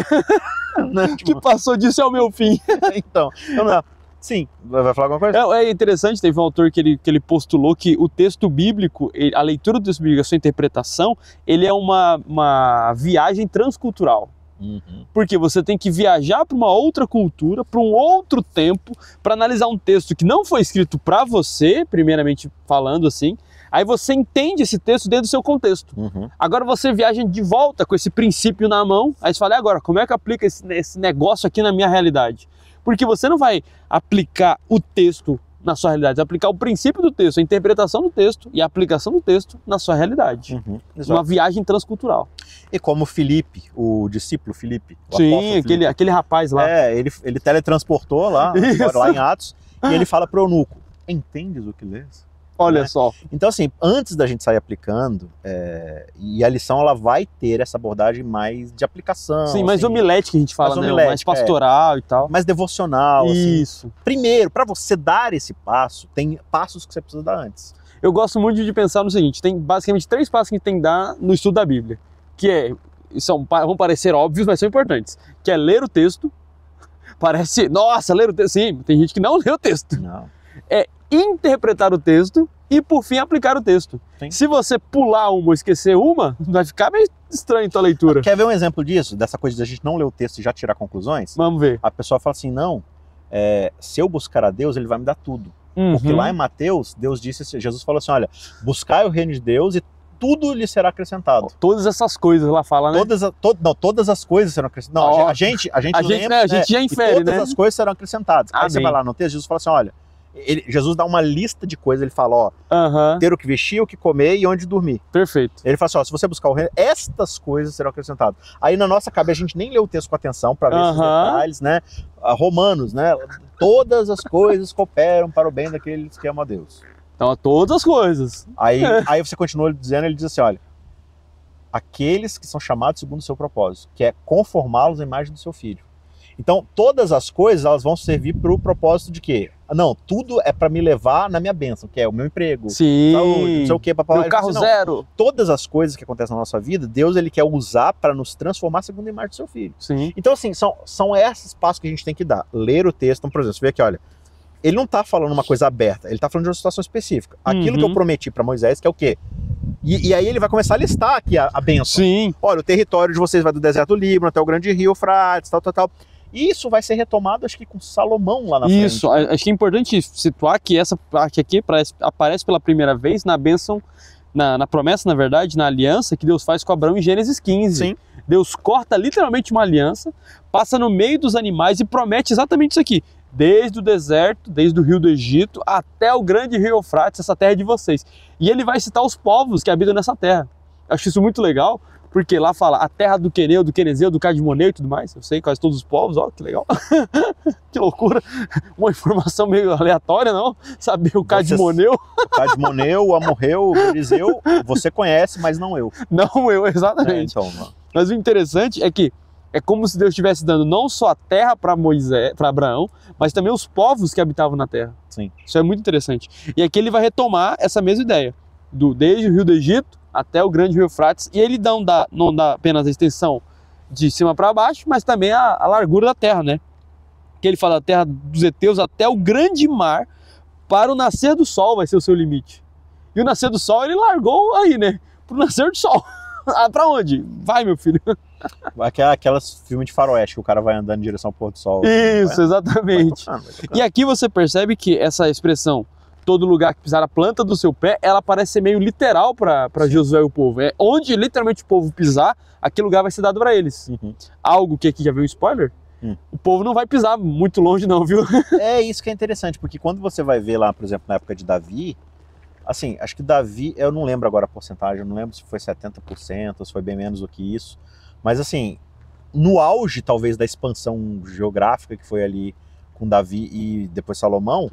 Né? Tipo... que passou disso é o meu fim. Então, sim, vai falar alguma coisa? É interessante, teve um autor que ele postulou que o texto bíblico, a leitura do texto bíblico, a sua interpretação, ele é uma viagem transcultural. Porque você tem que viajar para uma outra cultura, para um outro tempo, para analisar um texto que não foi escrito para você, primeiramente falando assim, aí você entende esse texto dentro do seu contexto. Agora você viaja de volta com esse princípio na mão, aí você fala, e agora, como é que aplica esse negócio aqui na minha realidade? Porque você não vai aplicar o texto na sua realidade, vai aplicar o princípio do texto, a interpretação do texto e a aplicação do texto na sua realidade. Uma viagem transcultural. E como Filipe, o discípulo Filipe. Sim, aquele rapaz lá. Ele teletransportou lá em Atos, e ele fala para o eunuco, entendes o que lês? Olha só. Então assim, antes da gente sair aplicando, e a lição ela vai ter essa abordagem mais de aplicação. Sim, mais homilética que a gente fala, né? Mais pastoral e tal. Mais devocional. Isso. Assim. Primeiro, para você dar esse passo, tem passos que você precisa dar antes. Eu gosto muito de pensar no seguinte, tem basicamente 3 passos que a gente tem que dar no estudo da Bíblia. Que vão parecer óbvios, mas são importantes. Que é ler o texto. Parece, nossa, ler o texto. Sim, tem gente que não lê o texto. Não. É interpretar o texto e, por fim, aplicar o texto. Sim. Se você pular uma ou esquecer uma, vai ficar meio estranho a tua leitura. Quer ver um exemplo disso? Dessa coisa de a gente não ler o texto e já tirar conclusões? Vamos ver. A pessoa fala assim, não, se eu buscar a Deus, ele vai me dar tudo. Porque lá em Mateus, Jesus falou assim, olha, buscai o reino de Deus e tudo lhe será acrescentado. Todas essas coisas lá fala, né? Todas as coisas serão acrescentadas. Não, a gente lembra, né? A gente já infere, todas as coisas serão acrescentadas. Aí você vai lá no texto, Jesus fala assim, olha, Jesus dá uma lista de coisas, ele fala, ó, ter o que vestir, o que comer e onde dormir. Perfeito. Ele fala assim, ó, se você buscar o reino, estas coisas serão acrescentadas. Aí na nossa cabeça a gente nem lê o texto com atenção para ver esses detalhes, né? Romanos, né? Todas as coisas cooperam para o bem daqueles que amam a Deus. Então, todas as coisas. Aí você continua dizendo, ele diz assim, olha, aqueles que são chamados segundo o seu propósito, que é conformá-los à imagem do seu filho. Então, todas as coisas, elas vão servir para o propósito de quê? Não, tudo é para me levar na minha bênção, que é o meu emprego, saúde, não sei o quê. Meu carro zero. Todas as coisas que acontecem na nossa vida, Deus ele quer usar para nos transformar segundo a imagem do seu filho. Sim. Então, assim, são esses passos que a gente tem que dar. Ler o texto, então, por exemplo, você vê aqui, olha, ele não está falando uma coisa aberta, ele está falando de uma situação específica. Aquilo que eu prometi para Moisés, que é o quê? E aí ele vai começar a listar aqui a bênção. Sim. Olha, o território de vocês vai do deserto do Líbano até o grande rio Eufrates, tal. E isso vai ser retomado, acho que com Salomão lá na frente. Isso, acho que é importante situar que essa parte aqui aparece pela primeira vez na bênção, na promessa, na verdade, na aliança que Deus faz com Abraão em Gênesis 15. Sim. Deus corta literalmente uma aliança, passa no meio dos animais e promete exatamente isso aqui. Desde o deserto, desde o rio do Egito, até o grande rio Eufrates, essa terra é de vocês. E ele vai citar os povos que habitam nessa terra. Acho isso muito legal, Porque lá fala a terra do Queneu, do Quenezeu, do Cadmoneu e tudo mais. Eu sei quase todos os povos, ó, que legal. Que loucura. Uma informação meio aleatória, não? Saber o Cadmoneu. O Cadmoneu, o Amorreu, o Perizeu, você conhece, mas não eu. Não eu, exatamente. Então, mas o interessante é que é como se Deus estivesse dando não só a terra para Moisés, para Abraão, mas também os povos que habitavam na terra. sim. Isso é muito interessante. E aqui ele vai retomar essa mesma ideia, desde o rio do Egito até o grande rio Eufrates, e ele não dá apenas a extensão de cima para baixo, mas também a largura da terra, né? Que ele fala da terra dos heteus até o grande mar, para o nascer do sol vai ser o seu limite. E o nascer do sol ele largou aí, né? Pro nascer do sol. Para onde? Vai, meu filho. Aquelas filmes de faroeste que o cara vai andando em direção ao pôr do sol. Isso, exatamente. Vai tocando. E aqui você percebe que essa expressão, todo lugar que pisar a planta do seu pé, ela parece ser meio literal para Josué e o povo. É onde literalmente o povo pisar, aquele lugar vai ser dado para eles. Uhum. Algo que aqui já veio um spoiler, o povo não vai pisar muito longe não, viu? É isso que é interessante, porque quando você vai ver lá, por exemplo, na época de Davi, assim, acho que Davi, eu não lembro agora a porcentagem, eu não lembro se foi 70% ou se foi bem menos do que isso, mas assim, no auge talvez da expansão geográfica que foi ali com Davi e depois Salomão,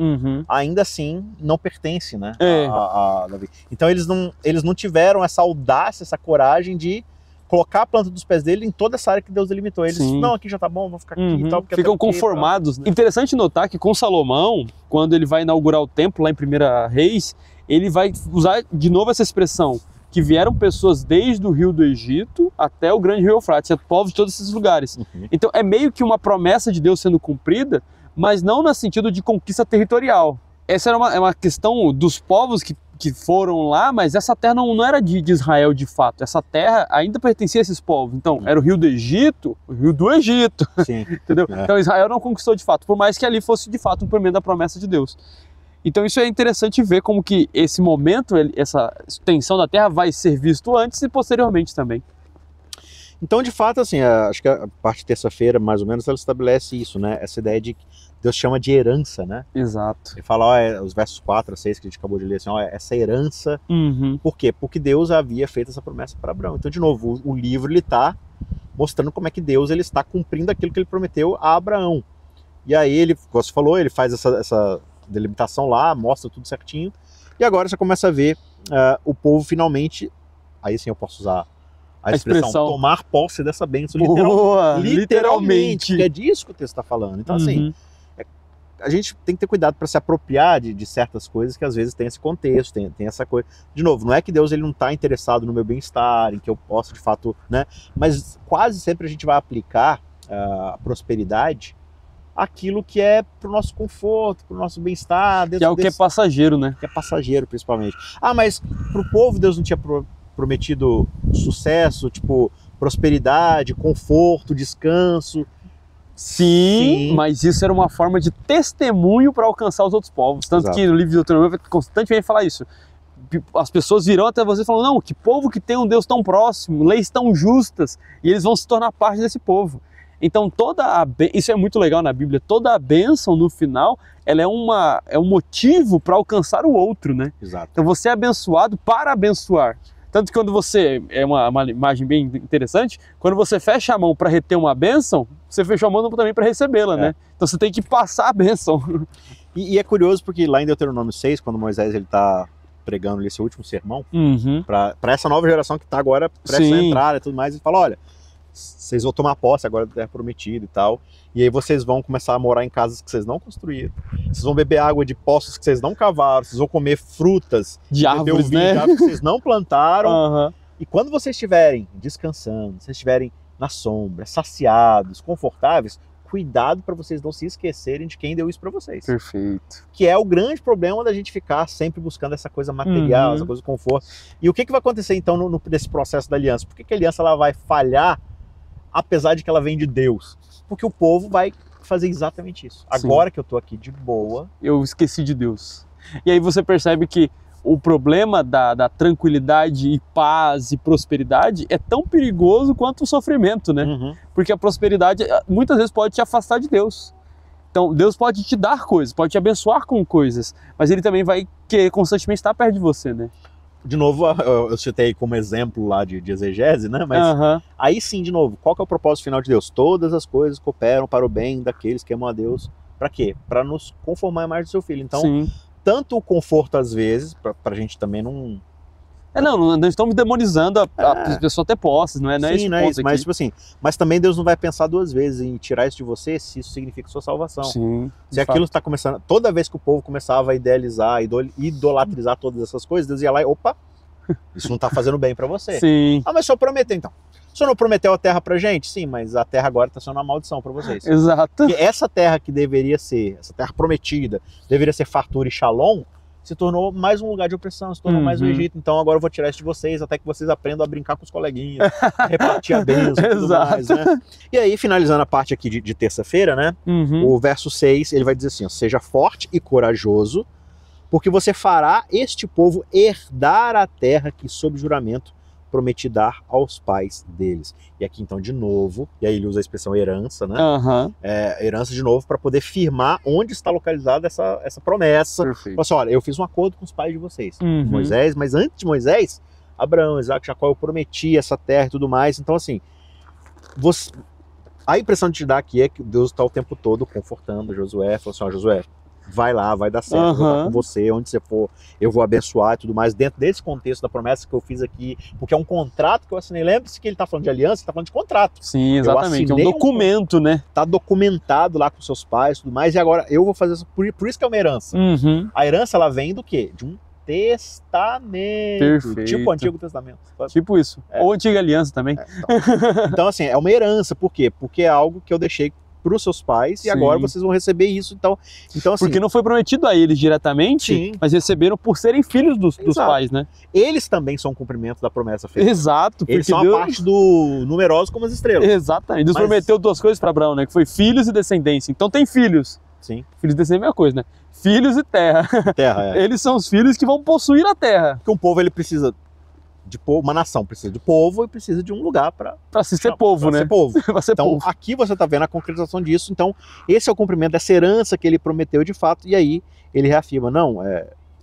ainda assim não pertence, né, a Davi. Então eles não tiveram essa audácia, essa coragem de colocar a planta dos pés dele em toda essa área que Deus delimitou. Eles, não, aqui já tá bom, vou ficar aqui e tal. Ficam conformados. Né? Interessante notar que com Salomão, quando ele vai inaugurar o templo lá em 1 Reis, ele vai usar de novo essa expressão, que vieram pessoas desde o rio do Egito até o grande rio Eufrates, povos de todos esses lugares. Então é meio que uma promessa de Deus sendo cumprida, mas não no sentido de conquista territorial. Essa era uma questão dos povos que foram lá, mas essa terra não era de Israel de fato. Essa terra ainda pertencia a esses povos. Então, era o rio do Egito, o rio do Egito. Sim. Entendeu? Então, Israel não conquistou de fato, por mais que ali fosse de fato um cumprimento da promessa de Deus. Então, isso é interessante ver como que esse momento, essa extensão da terra vai ser visto antes e posteriormente também. Então, de fato, assim, acho que a parte de terça-feira, mais ou menos, ela estabelece isso, né? Essa ideia de que Deus chama de herança, né? Exato. Ele fala, os versos 4 a 6 que a gente acabou de ler, assim, essa herança. Por quê? Porque Deus havia feito essa promessa para Abraão. Então, de novo, o livro ele está mostrando como é que Deus ele está cumprindo aquilo que ele prometeu a Abraão. E aí ele, como você falou, ele faz essa delimitação lá, mostra tudo certinho. E agora você começa a ver o povo finalmente, aí sim eu posso usar a expressão tomar posse dessa bênção, literalmente. Porque é disso que o texto está falando. Então, assim, a gente tem que ter cuidado para se apropriar de certas coisas que às vezes tem esse contexto, tem essa coisa. De novo, não é que Deus ele não está interessado no meu bem-estar, em que eu possa de fato, né? Mas quase sempre a gente vai aplicar a prosperidade aquilo que é para o nosso conforto, para o nosso bem-estar. Que é o que é passageiro, né? Que é passageiro, principalmente. Mas para o povo Deus não tinha prometido sucesso, tipo prosperidade, conforto, descanso. Sim, mas isso era uma forma de testemunho para alcançar os outros povos. Tanto que no livro de Deuteronômio vai constantemente falar isso. As pessoas virão até você falando, não, que povo que tem um Deus tão próximo, leis tão justas, e eles vão se tornar parte desse povo. Então isso é muito legal na Bíblia, toda a bênção no final, ela é um motivo para alcançar o outro, né? Exato. Então você é abençoado para abençoar. Tanto que quando você, é uma imagem bem interessante, quando você fecha a mão para reter uma bênção, você fechou a mão também para recebê-la, né? Então você tem que passar a bênção. E é curioso porque lá em Deuteronômio 6, quando Moisés está pregando ali seu último sermão, para essa nova geração que está agora prestes a entrar e tudo mais, ele fala, olha, vocês vão tomar posse agora da terra prometida e tal, e aí vocês vão começar a morar em casas que vocês não construíram, vocês vão beber água de poços que vocês não cavaram, vocês vão comer frutas de árvores, de árvores que vocês não plantaram, e quando vocês estiverem descansando, vocês estiverem na sombra, saciados, confortáveis, cuidado para vocês não se esquecerem de quem deu isso para vocês. Perfeito. Que é o grande problema da gente ficar sempre buscando essa coisa material, essa coisa do conforto. E o que vai acontecer então nesse processo da aliança? Por que a aliança ela vai falhar apesar de que ela vem de Deus? Porque o povo vai fazer exatamente isso. Sim. Agora que eu tô aqui de boa, eu esqueci de Deus. E aí você percebe que o problema da tranquilidade e paz e prosperidade é tão perigoso quanto o sofrimento, né? Porque a prosperidade muitas vezes pode te afastar de Deus. Então Deus pode te dar coisas, pode te abençoar com coisas, mas Ele também vai querer constantemente estar perto de você, né? de novo, eu citei como exemplo lá de exegese, né? Mas aí sim, de novo, qual que é o propósito final de Deus? Todas as coisas cooperam para o bem daqueles que amam a Deus. Para quê? Para nos conformar à imagem do seu filho. Então, Sim. tanto o conforto às vezes, para a gente também não... Não estamos demonizando a pessoa ter posses, não é? Não é Sim, esse não é ponto isso, aqui. mas tipo assim, mas também Deus não vai pensar duas vezes em tirar isso de você se isso significa sua salvação. Sim, se aquilo está começando, toda vez que o povo começava a idealizar, idolatrizar todas essas coisas, Deus ia lá e, opa, isso não está fazendo bem para você. Sim. Ah, mas o senhor prometeu então. O senhor não prometeu a terra pra gente? Sim, mas a terra agora está sendo uma maldição para vocês. Exato. Porque essa terra que deveria ser, essa terra prometida, deveria ser fartura e shalom, se tornou mais um lugar de opressão, se tornou mais o Egito. Então agora eu vou tirar isso de vocês, até que vocês aprendam a brincar com os coleguinhas, a repartir a bênção e tudo mais, né? E aí, finalizando a parte aqui de terça-feira, né? O verso 6, ele vai dizer assim, ó, seja forte e corajoso, porque você fará este povo herdar a terra que, sob juramento, prometi dar aos pais deles. E aqui então de novo, e aí ele usa a expressão herança, né? Herança de novo para poder firmar onde está localizada essa promessa. Perfeito. Assim, olha, eu fiz um acordo com os pais de vocês, Moisés, mas antes de Moisés, Abraão, Isaac, Jacó, eu prometi essa terra e tudo mais. Então assim, a impressão de te dar aqui é que Deus está o tempo todo confortando Josué, falou assim, ó, Josué, vai lá, vai dar certo, eu vou estar com você, onde você for, eu vou abençoar e tudo mais, dentro desse contexto da promessa que eu fiz aqui, porque é um contrato que eu assinei. Lembre-se que ele está falando de aliança, ele está falando de contrato. Sim, exatamente, é um documento, né? Está documentado lá com seus pais e tudo mais, e agora eu vou fazer isso, por isso que é uma herança. A herança, ela vem do quê? De um testamento. Perfeito. Tipo o Antigo Testamento. Tipo isso. Ou Antiga Aliança também. Então, assim, é uma herança, por quê? Porque é algo que eu deixei para os seus pais e agora vocês vão receber isso. Então assim, porque não foi prometido a eles diretamente, mas receberam por serem filhos dos pais, né? Eles também são um cumprimento da promessa feita. Exato. Porque eles são a parte do numerosos como as estrelas. Exatamente. Deus prometeu duas coisas para Abraão, né? Que foi filhos e descendência. Então tem filhos. Sim. Filhos e descendência é a mesma coisa, né? Filhos e terra. Terra, Eles são os filhos que vão possuir a terra. Porque um povo, ele precisa de povo, uma nação precisa de povo e precisa de um lugar para ser povo, né? Ser povo. Então, povo. Aqui você está vendo a concretização disso. Então, esse é o cumprimento dessa herança que ele prometeu de fato. E aí, ele reafirma, não,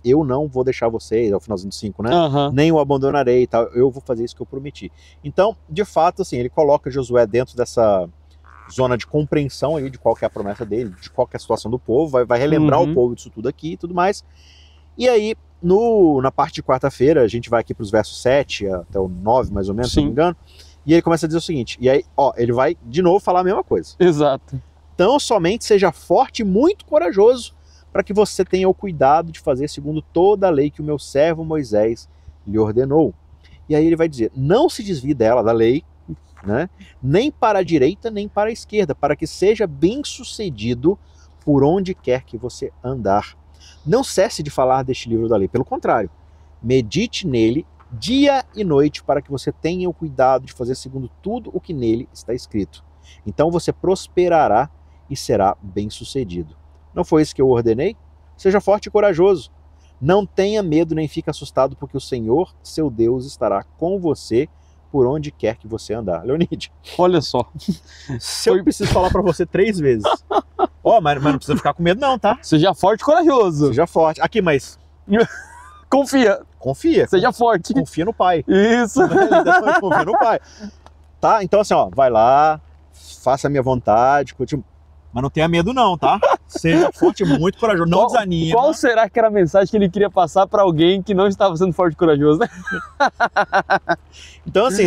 eu não vou deixar vocês, ao finalzinho do 5, né? Nem o abandonarei e tal, eu vou fazer isso que eu prometi. Então, de fato, assim, ele coloca Josué dentro dessa zona de compreensão aí de qual que é a promessa dele, de qual que é a situação do povo, vai relembrar o povo disso tudo aqui e tudo mais. E aí, na parte de quarta-feira, a gente vai aqui para os versos 7 até o 9, mais ou menos, se não me engano, e ele começa a dizer o seguinte, e aí, ó, ele vai de novo falar a mesma coisa. Exato. Então, somente seja forte e muito corajoso, para que você tenha o cuidado de fazer segundo toda a lei que o meu servo Moisés lhe ordenou. E aí ele vai dizer, não se desvie dela, da lei, né, nem para a direita, nem para a esquerda, para que seja bem-sucedido por onde quer que você andar. Não cesse de falar deste livro da lei, pelo contrário, medite nele dia e noite para que você tenha o cuidado de fazer segundo tudo o que nele está escrito. Então você prosperará e será bem-sucedido. Não foi isso que eu ordenei? Seja forte e corajoso. Não tenha medo nem fique assustado, porque o Senhor, seu Deus, estará com você por onde quer que você andar. Leonide, olha só. Se eu preciso falar para você 3 vezes. Mas não precisa ficar com medo não, tá? Seja forte e corajoso. Seja forte. Aqui, mas... Confia. Seja forte. Confia no pai. Isso. Confia no pai. Tá? Então assim, ó, vai lá, faça a minha vontade, continue. Mas não tenha medo não, tá? Seja forte e muito corajoso, não desanima. Qual será que era a mensagem que ele queria passar para alguém que não estava sendo forte e corajoso, né? Então assim,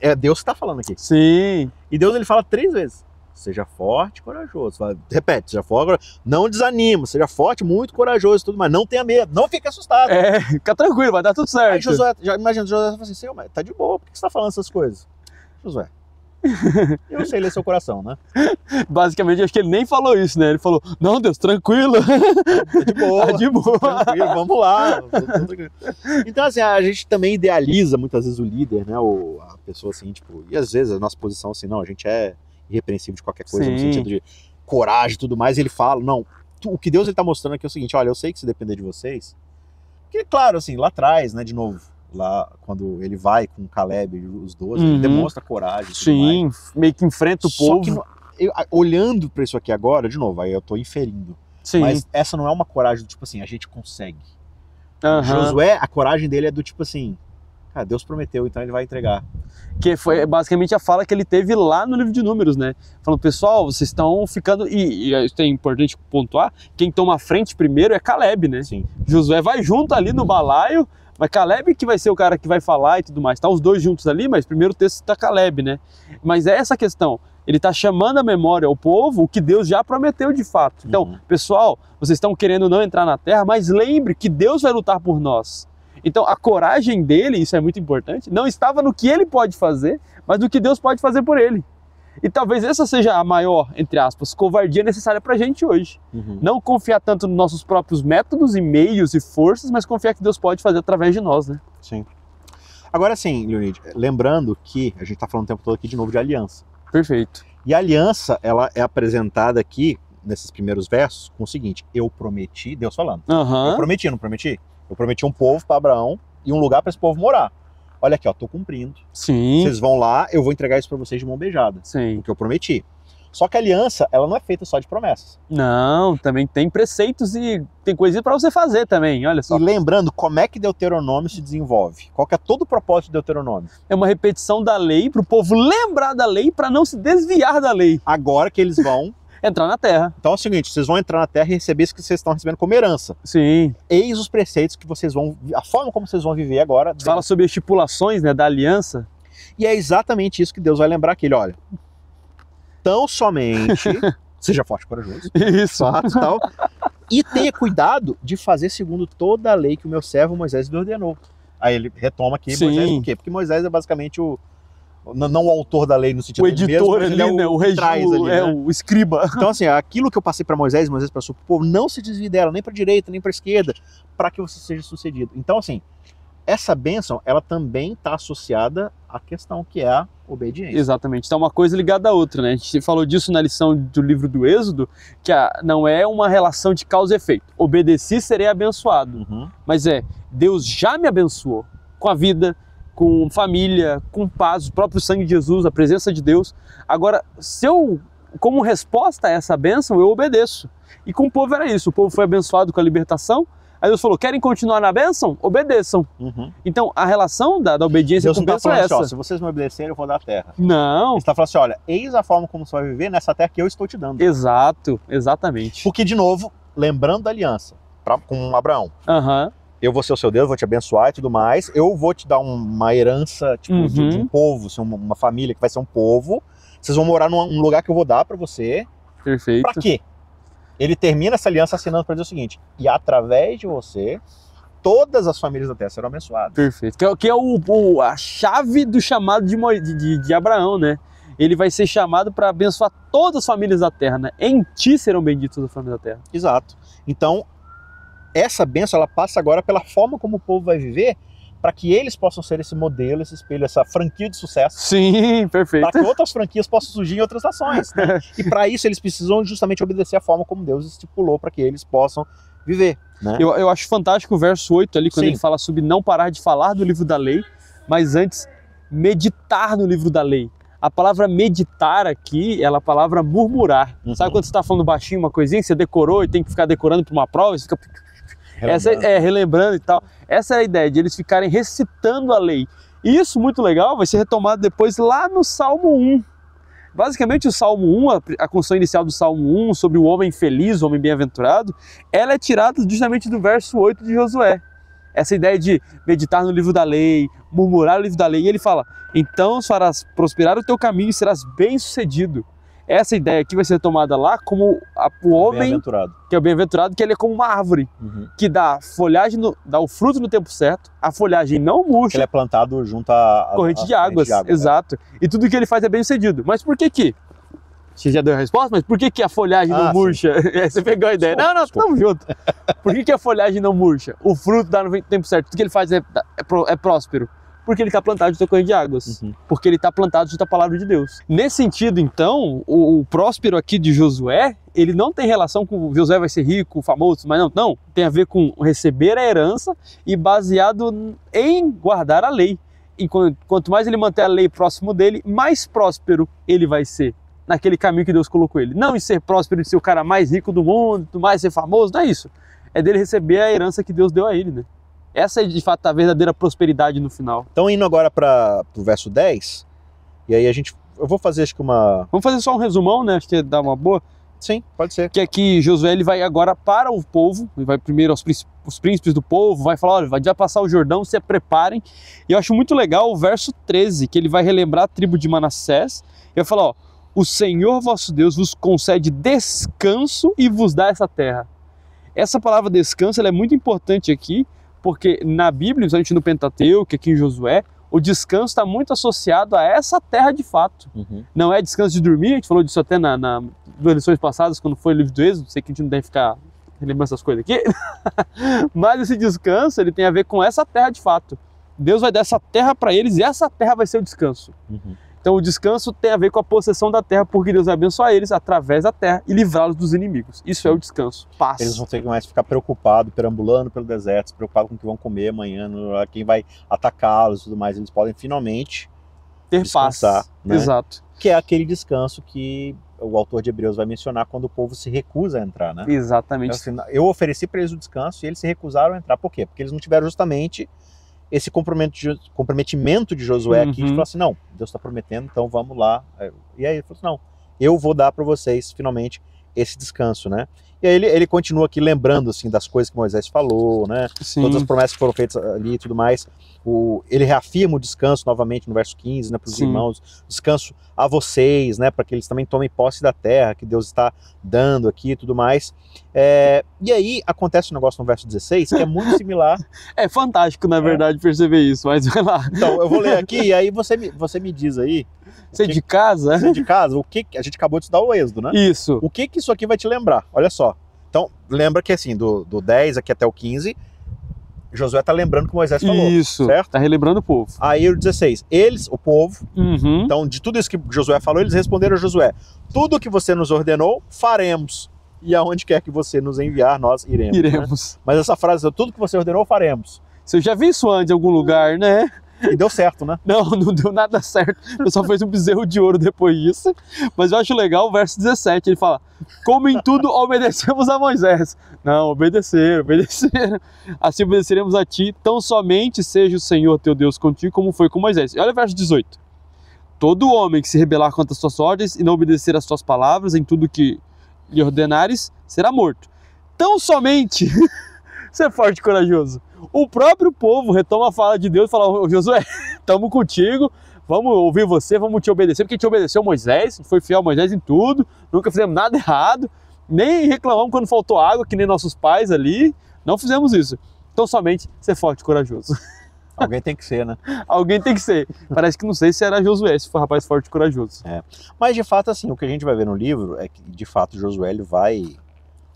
é Deus que está falando aqui. Sim. E Deus, ele fala 3 vezes. Seja forte e corajoso. Repete, seja forte, não desanima, seja forte, muito corajoso e tudo mais. Não tenha medo, não fique assustado. Fica tranquilo, vai dar tudo certo. Aí Josué, imagina, Josué fala assim, Senhor, mas tá de boa, por que você tá falando essas coisas? Josué, eu sei ler seu coração, né? Basicamente, acho que ele nem falou isso, né? Ele falou, não, Deus, tranquilo. Tá de boa. Tá de boa. Tranquilo, vamos lá. Então, assim, a gente também idealiza muitas vezes o líder, né? Ou a pessoa assim, tipo, e às vezes a nossa posição assim, não, a gente é irrepreensível de qualquer coisa, no sentido de coragem e tudo mais, e ele fala, não, o que Deus está mostrando aqui é o seguinte, olha, eu sei que se depender de vocês, porque claro, assim, lá atrás, né, de novo, lá quando ele vai com Caleb, os 12, ele demonstra coragem. Sim, meio que enfrenta o povo. Só que, olhando para isso aqui agora, de novo, aí eu tô inferindo, mas essa não é uma coragem do tipo assim, a gente consegue. Josué, a coragem dele é do tipo assim, cara, Deus prometeu, então ele vai entregar. Que foi basicamente a fala que ele teve lá no livro de Números, né? Falando, pessoal, vocês estão ficando... E isso é importante pontuar, quem toma a frente primeiro é Caleb, né? Sim. Josué vai junto ali no balaio, mas Caleb que vai ser o cara que vai falar e tudo mais. Tá os dois juntos ali, mas primeiro o texto tá Caleb, né? Mas é essa a questão. Ele tá chamando à memória ao povo o que Deus já prometeu de fato. Então, pessoal, vocês estão querendo não entrar na terra, mas lembre que Deus vai lutar por nós. Então, a coragem dele, isso é muito importante, não estava no que ele pode fazer, mas no que Deus pode fazer por ele. E talvez essa seja a maior, entre aspas, covardia necessária pra gente hoje. Não confiar tanto nos nossos próprios métodos e meios e forças, mas confiar que Deus pode fazer através de nós, né? Sim. Agora sim, Leonid, lembrando que a gente tá falando o tempo todo aqui de novo de aliança. Perfeito. E a aliança, ela é apresentada aqui, nesses primeiros versos, com o seguinte, eu prometi, Deus falando, eu prometi, não prometi? Eu prometi um povo para Abraão e um lugar para esse povo morar. Olha aqui, ó, tô cumprindo. Sim. Vocês vão lá, eu vou entregar isso para vocês de mão beijada. Sim. O que eu prometi. Só que a aliança, ela não é feita só de promessas. Não, também tem preceitos e tem coisinha para você fazer também, olha só. E lembrando, como é que Deuteronômio se desenvolve? Qual que é todo o propósito de Deuteronômio? É uma repetição da lei para o povo lembrar da lei para não se desviar da lei. Agora que eles vão... entrar na terra. Então é o seguinte, vocês vão entrar na terra e receber isso que vocês estão recebendo como herança. Sim. Eis os preceitos que vocês vão... A forma como vocês vão viver agora... Fala sobre as estipulações, né, da aliança. E é exatamente isso que Deus vai lembrar aqui. Ele, olha, tão somente... seja forte e corajoso. Isso. Fato, tal, e tenha cuidado de fazer segundo toda a lei que o meu servo Moisés lhe ordenou. Aí ele retoma aqui Moisés por quê? Porque Moisés é basicamente não o autor da lei no sentido o editor mesmo, ali, né? O escriba. Então assim, aquilo que eu passei para Moisés passou para o povo, não se desvie dela, nem para a direita, nem para a esquerda, para que você seja sucedido. Então assim, essa bênção, ela também está associada à questão que é a obediência. Exatamente, então uma coisa ligada à outra, né? A gente falou disso na lição do livro do Êxodo, que não é uma relação de causa e efeito. Obedeci, serei abençoado. Mas Deus já me abençoou com a vida, com família, com paz, o próprio sangue de Jesus, a presença de Deus. Agora, se eu, como resposta a essa bênção, eu obedeço. E com o povo era isso, o povo foi abençoado com a libertação, aí Deus falou, querem continuar na bênção? Obedeçam. Então, a relação da obediência com a bênção é essa. Assim, se vocês me obedecerem, eu vou dar a terra. Não. Ele está falando assim, olha, eis a forma como você vai viver nessa terra que eu estou te dando. Exato, exatamente. Porque, de novo, lembrando da aliança com Abraão. Eu vou ser o seu Deus, vou te abençoar e tudo mais. Eu vou te dar uma herança tipo, de um povo, uma família que vai ser um povo. Vocês vão morar num lugar que eu vou dar para você. Perfeito. Para quê? Ele termina essa aliança assinando para dizer o seguinte, e através de você, todas as famílias da terra serão abençoadas. Perfeito. Que é a chave do chamado de Abraão, né? Ele vai ser chamado para abençoar todas as famílias da terra, né? Em ti serão benditas as famílias da terra. Exato. Então, essa bênção, ela passa agora pela forma como o povo vai viver, para que eles possam ser esse modelo, esse espelho, essa franquia de sucesso. Sim, perfeito. Para que outras franquias possam surgir em outras nações. Né? E para isso eles precisam justamente obedecer a forma como Deus estipulou para que eles possam viver. Né? Eu acho fantástico o verso 8 ali, quando ele fala sobre não parar de falar do livro da lei, mas antes meditar no livro da lei. A palavra meditar aqui é a palavra murmurar. Sabe quando você está falando baixinho uma coisinha que você decorou e tem que ficar decorando para uma prova, você fica... relembrando e tal. Essa é a ideia, de eles ficarem recitando a lei. E isso, muito legal, vai ser retomado depois lá no Salmo 1. Basicamente o Salmo 1, a construção inicial do Salmo 1, sobre o homem feliz, o homem bem-aventurado, ela é tirada justamente do verso 8 de Josué. Essa ideia de meditar no livro da lei, murmurar no livro da lei. E ele fala, então farás prosperar o teu caminho e serás bem-sucedido. Essa ideia aqui vai ser tomada lá como o homem, que é o bem-aventurado, que ele é como uma árvore, que dá folhagem, dá o fruto no tempo certo, a folhagem não murcha. Ele é plantado junto à corrente de águas, exato. E tudo que ele faz é bem-sucedido. Mas por que que? Você já deu a resposta, mas por que que a folhagem não murcha? Você pegou a ideia. Não, estamos juntos. Por que que a folhagem não murcha? O fruto dá no tempo certo, tudo que ele faz é próspero. Porque ele está plantado junto à corrente de águas. Porque ele está plantado junto à palavra de Deus. Nesse sentido, então, o próspero aqui de Josué, ele não tem relação com Josué vai ser rico, famoso, mas não. Tem a ver com receber a herança e baseado em guardar a lei. E quanto mais ele manter a lei próximo dele, mais próspero ele vai ser naquele caminho que Deus colocou ele. Não em ser próspero, de ser o cara mais rico do mundo, mais ser famoso, não é isso. É dele receber a herança que Deus deu a ele, né? Essa é de fato a verdadeira prosperidade no final. Então, indo agora para o verso 10, e aí eu vou fazer acho que uma... Vamos fazer só um resumão, né? Acho que dá uma boa. Sim, pode ser. Que aqui Josué ele vai agora para o povo, ele vai primeiro aos os príncipes do povo, vai falar, olha, vai já passar o Jordão, se preparem. E eu acho muito legal o verso 13, que ele vai relembrar a tribo de Manassés. E vai falar, ó, o Senhor vosso Deus vos concede descanso e vos dá essa terra. Essa palavra descanso ela é muito importante aqui, porque na Bíblia, principalmente no Pentateuco, aqui em Josué, o descanso está muito associado a essa terra de fato. Não é descanso de dormir, a gente falou disso até nas lições passadas, quando foi o livro do Êxodo, sei que a gente não deve ficar relembrando essas coisas aqui, mas esse descanso ele tem a ver com essa terra de fato. Deus vai dar essa terra para eles e essa terra vai ser o descanso. Então o descanso tem a ver com a possessão da terra, porque Deus vai abençoar eles através da terra e livrá-los dos inimigos. Isso é o descanso. Paz. Eles vão ter que mais ficar preocupados, perambulando pelo deserto, preocupados com o que vão comer amanhã, quem vai atacá-los e tudo mais. Eles podem finalmente ter descansar, paz. Né? Exato. Que é aquele descanso que o autor de Hebreus vai mencionar quando o povo se recusa a entrar, né? Exatamente. Então, assim, eu ofereci para eles o descanso e eles se recusaram a entrar. Por quê? Porque eles não tiveram justamente esse comprometimento de Josué aqui, de falar assim, não, Deus está prometendo, então vamos lá. E aí ele falou assim, não, eu vou dar para vocês, finalmente, esse descanso, né? E aí ele continua aqui lembrando, assim, das coisas que Moisés falou, né? Sim. Todas as promessas que foram feitas ali e tudo mais. Ele reafirma o descanso novamente no verso 15, né, para os irmãos, descanso a vocês, né, para que eles também tomem posse da terra que Deus está dando aqui e tudo mais. E aí acontece um negócio no verso 16 que é muito similar. É fantástico, na verdade, perceber isso, mas vai lá. Então, eu vou ler aqui e aí você me diz aí. Você de casa? Você de casa, o que a gente acabou de estudar o Êxodo, né? Isso. O que isso aqui vai te lembrar? Olha só. Então, lembra que assim, do 10 aqui até o 15, Josué está lembrando o que Moisés falou. Isso, certo? Tá relembrando o povo. Aí o 16, eles, o povo, então de tudo isso que Josué falou, eles responderam a Josué, tudo que você nos ordenou, faremos. E aonde quer que você nos enviar, nós iremos. Iremos. Né? Mas essa frase, tudo que você ordenou, faremos. Você já viu isso antes em algum lugar, né? E deu certo, né? Não deu nada certo. O pessoal fez um bezerro de ouro depois disso. Mas eu acho legal o verso 17. Ele fala, como em tudo obedecemos a Moisés. Não, obedeceram. Assim obedeceremos a ti, tão somente seja o Senhor teu Deus contigo, como foi com Moisés. E olha o verso 18. Todo homem que se rebelar contra as tuas ordens e não obedecer às tuas palavras em tudo que lhe ordenares, será morto. Tão somente... Ser forte e corajoso. O próprio povo retoma a fala de Deus e fala, ô Josué, estamos contigo, vamos ouvir você, vamos te obedecer, porque te obedeceu Moisés, foi fiel a Moisés em tudo, nunca fizemos nada errado, nem reclamamos quando faltou água, que nem nossos pais ali, não fizemos isso. Então somente ser forte e corajoso. Alguém tem que ser, né? Alguém tem que ser. Parece que não sei se era Josué, se foi rapaz forte e corajoso. Mas de fato, assim, o que a gente vai ver no livro é que de fato Josué ele vai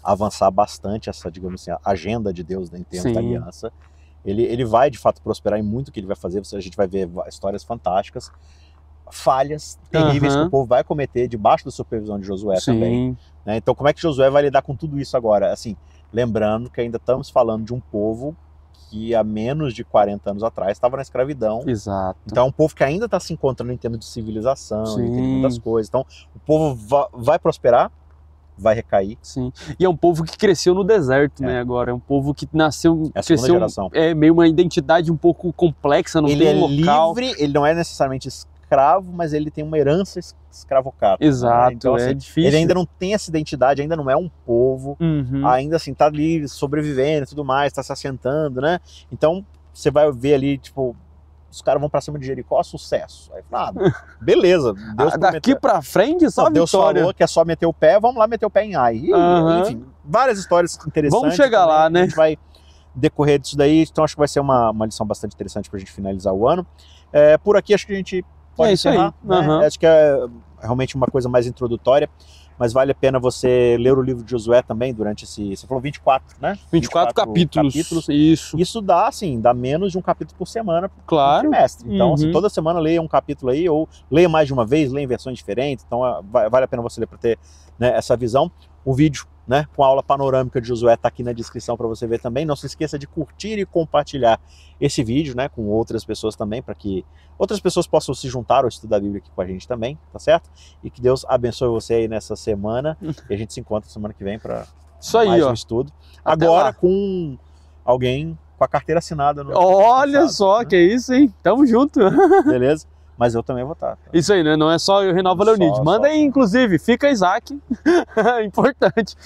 avançar bastante essa, digamos assim, a agenda de Deus, né, em termos da aliança. Ele vai, de fato, prosperar em muito o que ele vai fazer. A gente vai ver histórias fantásticas, falhas terríveis que o povo vai cometer debaixo da supervisão de Josué também. Né? Então, como é que Josué vai lidar com tudo isso agora? Assim, lembrando que ainda estamos falando de um povo que há menos de 40 anos atrás estava na escravidão. Exato. Então é um povo que ainda está se encontrando em termos de civilização, em termos das coisas. Então, o povo vai prosperar, vai recair. Sim. E é um povo que cresceu no deserto, né, agora. É um povo que nasceu... É a segunda geração. É meio uma identidade um pouco complexa, não tem um local. Ele é livre, ele não é necessariamente escravo, mas ele tem uma herança escravocrata. Exato, né? Então, assim, difícil. Ele ainda não tem essa identidade, ainda não é um povo, ainda assim, tá ali sobrevivendo e tudo mais, tá se assentando, né? Então, você vai ver ali, tipo... Os caras vão pra cima de Jericó, sucesso. Aí, beleza. Deus daqui pra frente, só Deus vitória. falou que é só meter o pé, vamos lá meter o pé em Ai. Enfim, várias histórias interessantes. Vamos chegar também, lá, né? A gente vai decorrer disso daí, então acho que vai ser uma lição bastante interessante pra gente finalizar o ano. Por aqui acho que a gente pode encerrar. Né? Acho que é realmente uma coisa mais introdutória. Mas vale a pena você ler o livro de Josué também durante esse... Você falou 24, né? 24 capítulos. Isso dá, assim, dá menos de um capítulo por semana por trimestre. Então, assim, toda semana leia um capítulo aí, ou leia mais de uma vez, leia em versões diferentes. Então, vale a pena você ler para ter, né, essa visão. O vídeo, né, com a aula panorâmica de Josué está aqui na descrição para você ver também. Não se esqueça de curtir e compartilhar esse vídeo, né, com outras pessoas também, para que outras pessoas possam se juntar ao estudo da Bíblia aqui com a gente também, tá certo? E que Deus abençoe você aí nessa semana e a gente se encontra semana que vem para mais um estudo. Agora com alguém com a carteira assinada. Olha só, que isso, hein? Tamo junto. Beleza? Mas eu também vou estar. Tá? Isso aí, né? Não é só o Renova Leonide. Manda aí, inclusive, fica Isaac. Importante.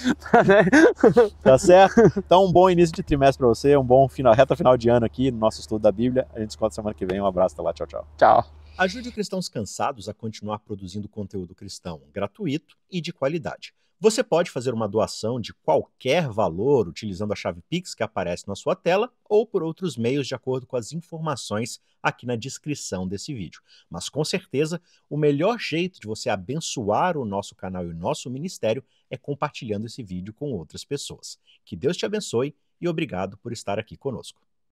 Tá certo? Então, um bom início de trimestre para você, um bom reta final de ano aqui no nosso estudo da Bíblia. A gente se encontra semana que vem. Um abraço, até lá. Tchau, tchau. Tchau. Ajude Cristãos Cansados a continuar produzindo conteúdo cristão gratuito e de qualidade. Você pode fazer uma doação de qualquer valor utilizando a chave Pix que aparece na sua tela ou por outros meios de acordo com as informações aqui na descrição desse vídeo. Mas com certeza, o melhor jeito de você abençoar o nosso canal e o nosso ministério é compartilhando esse vídeo com outras pessoas. Que Deus te abençoe e obrigado por estar aqui conosco.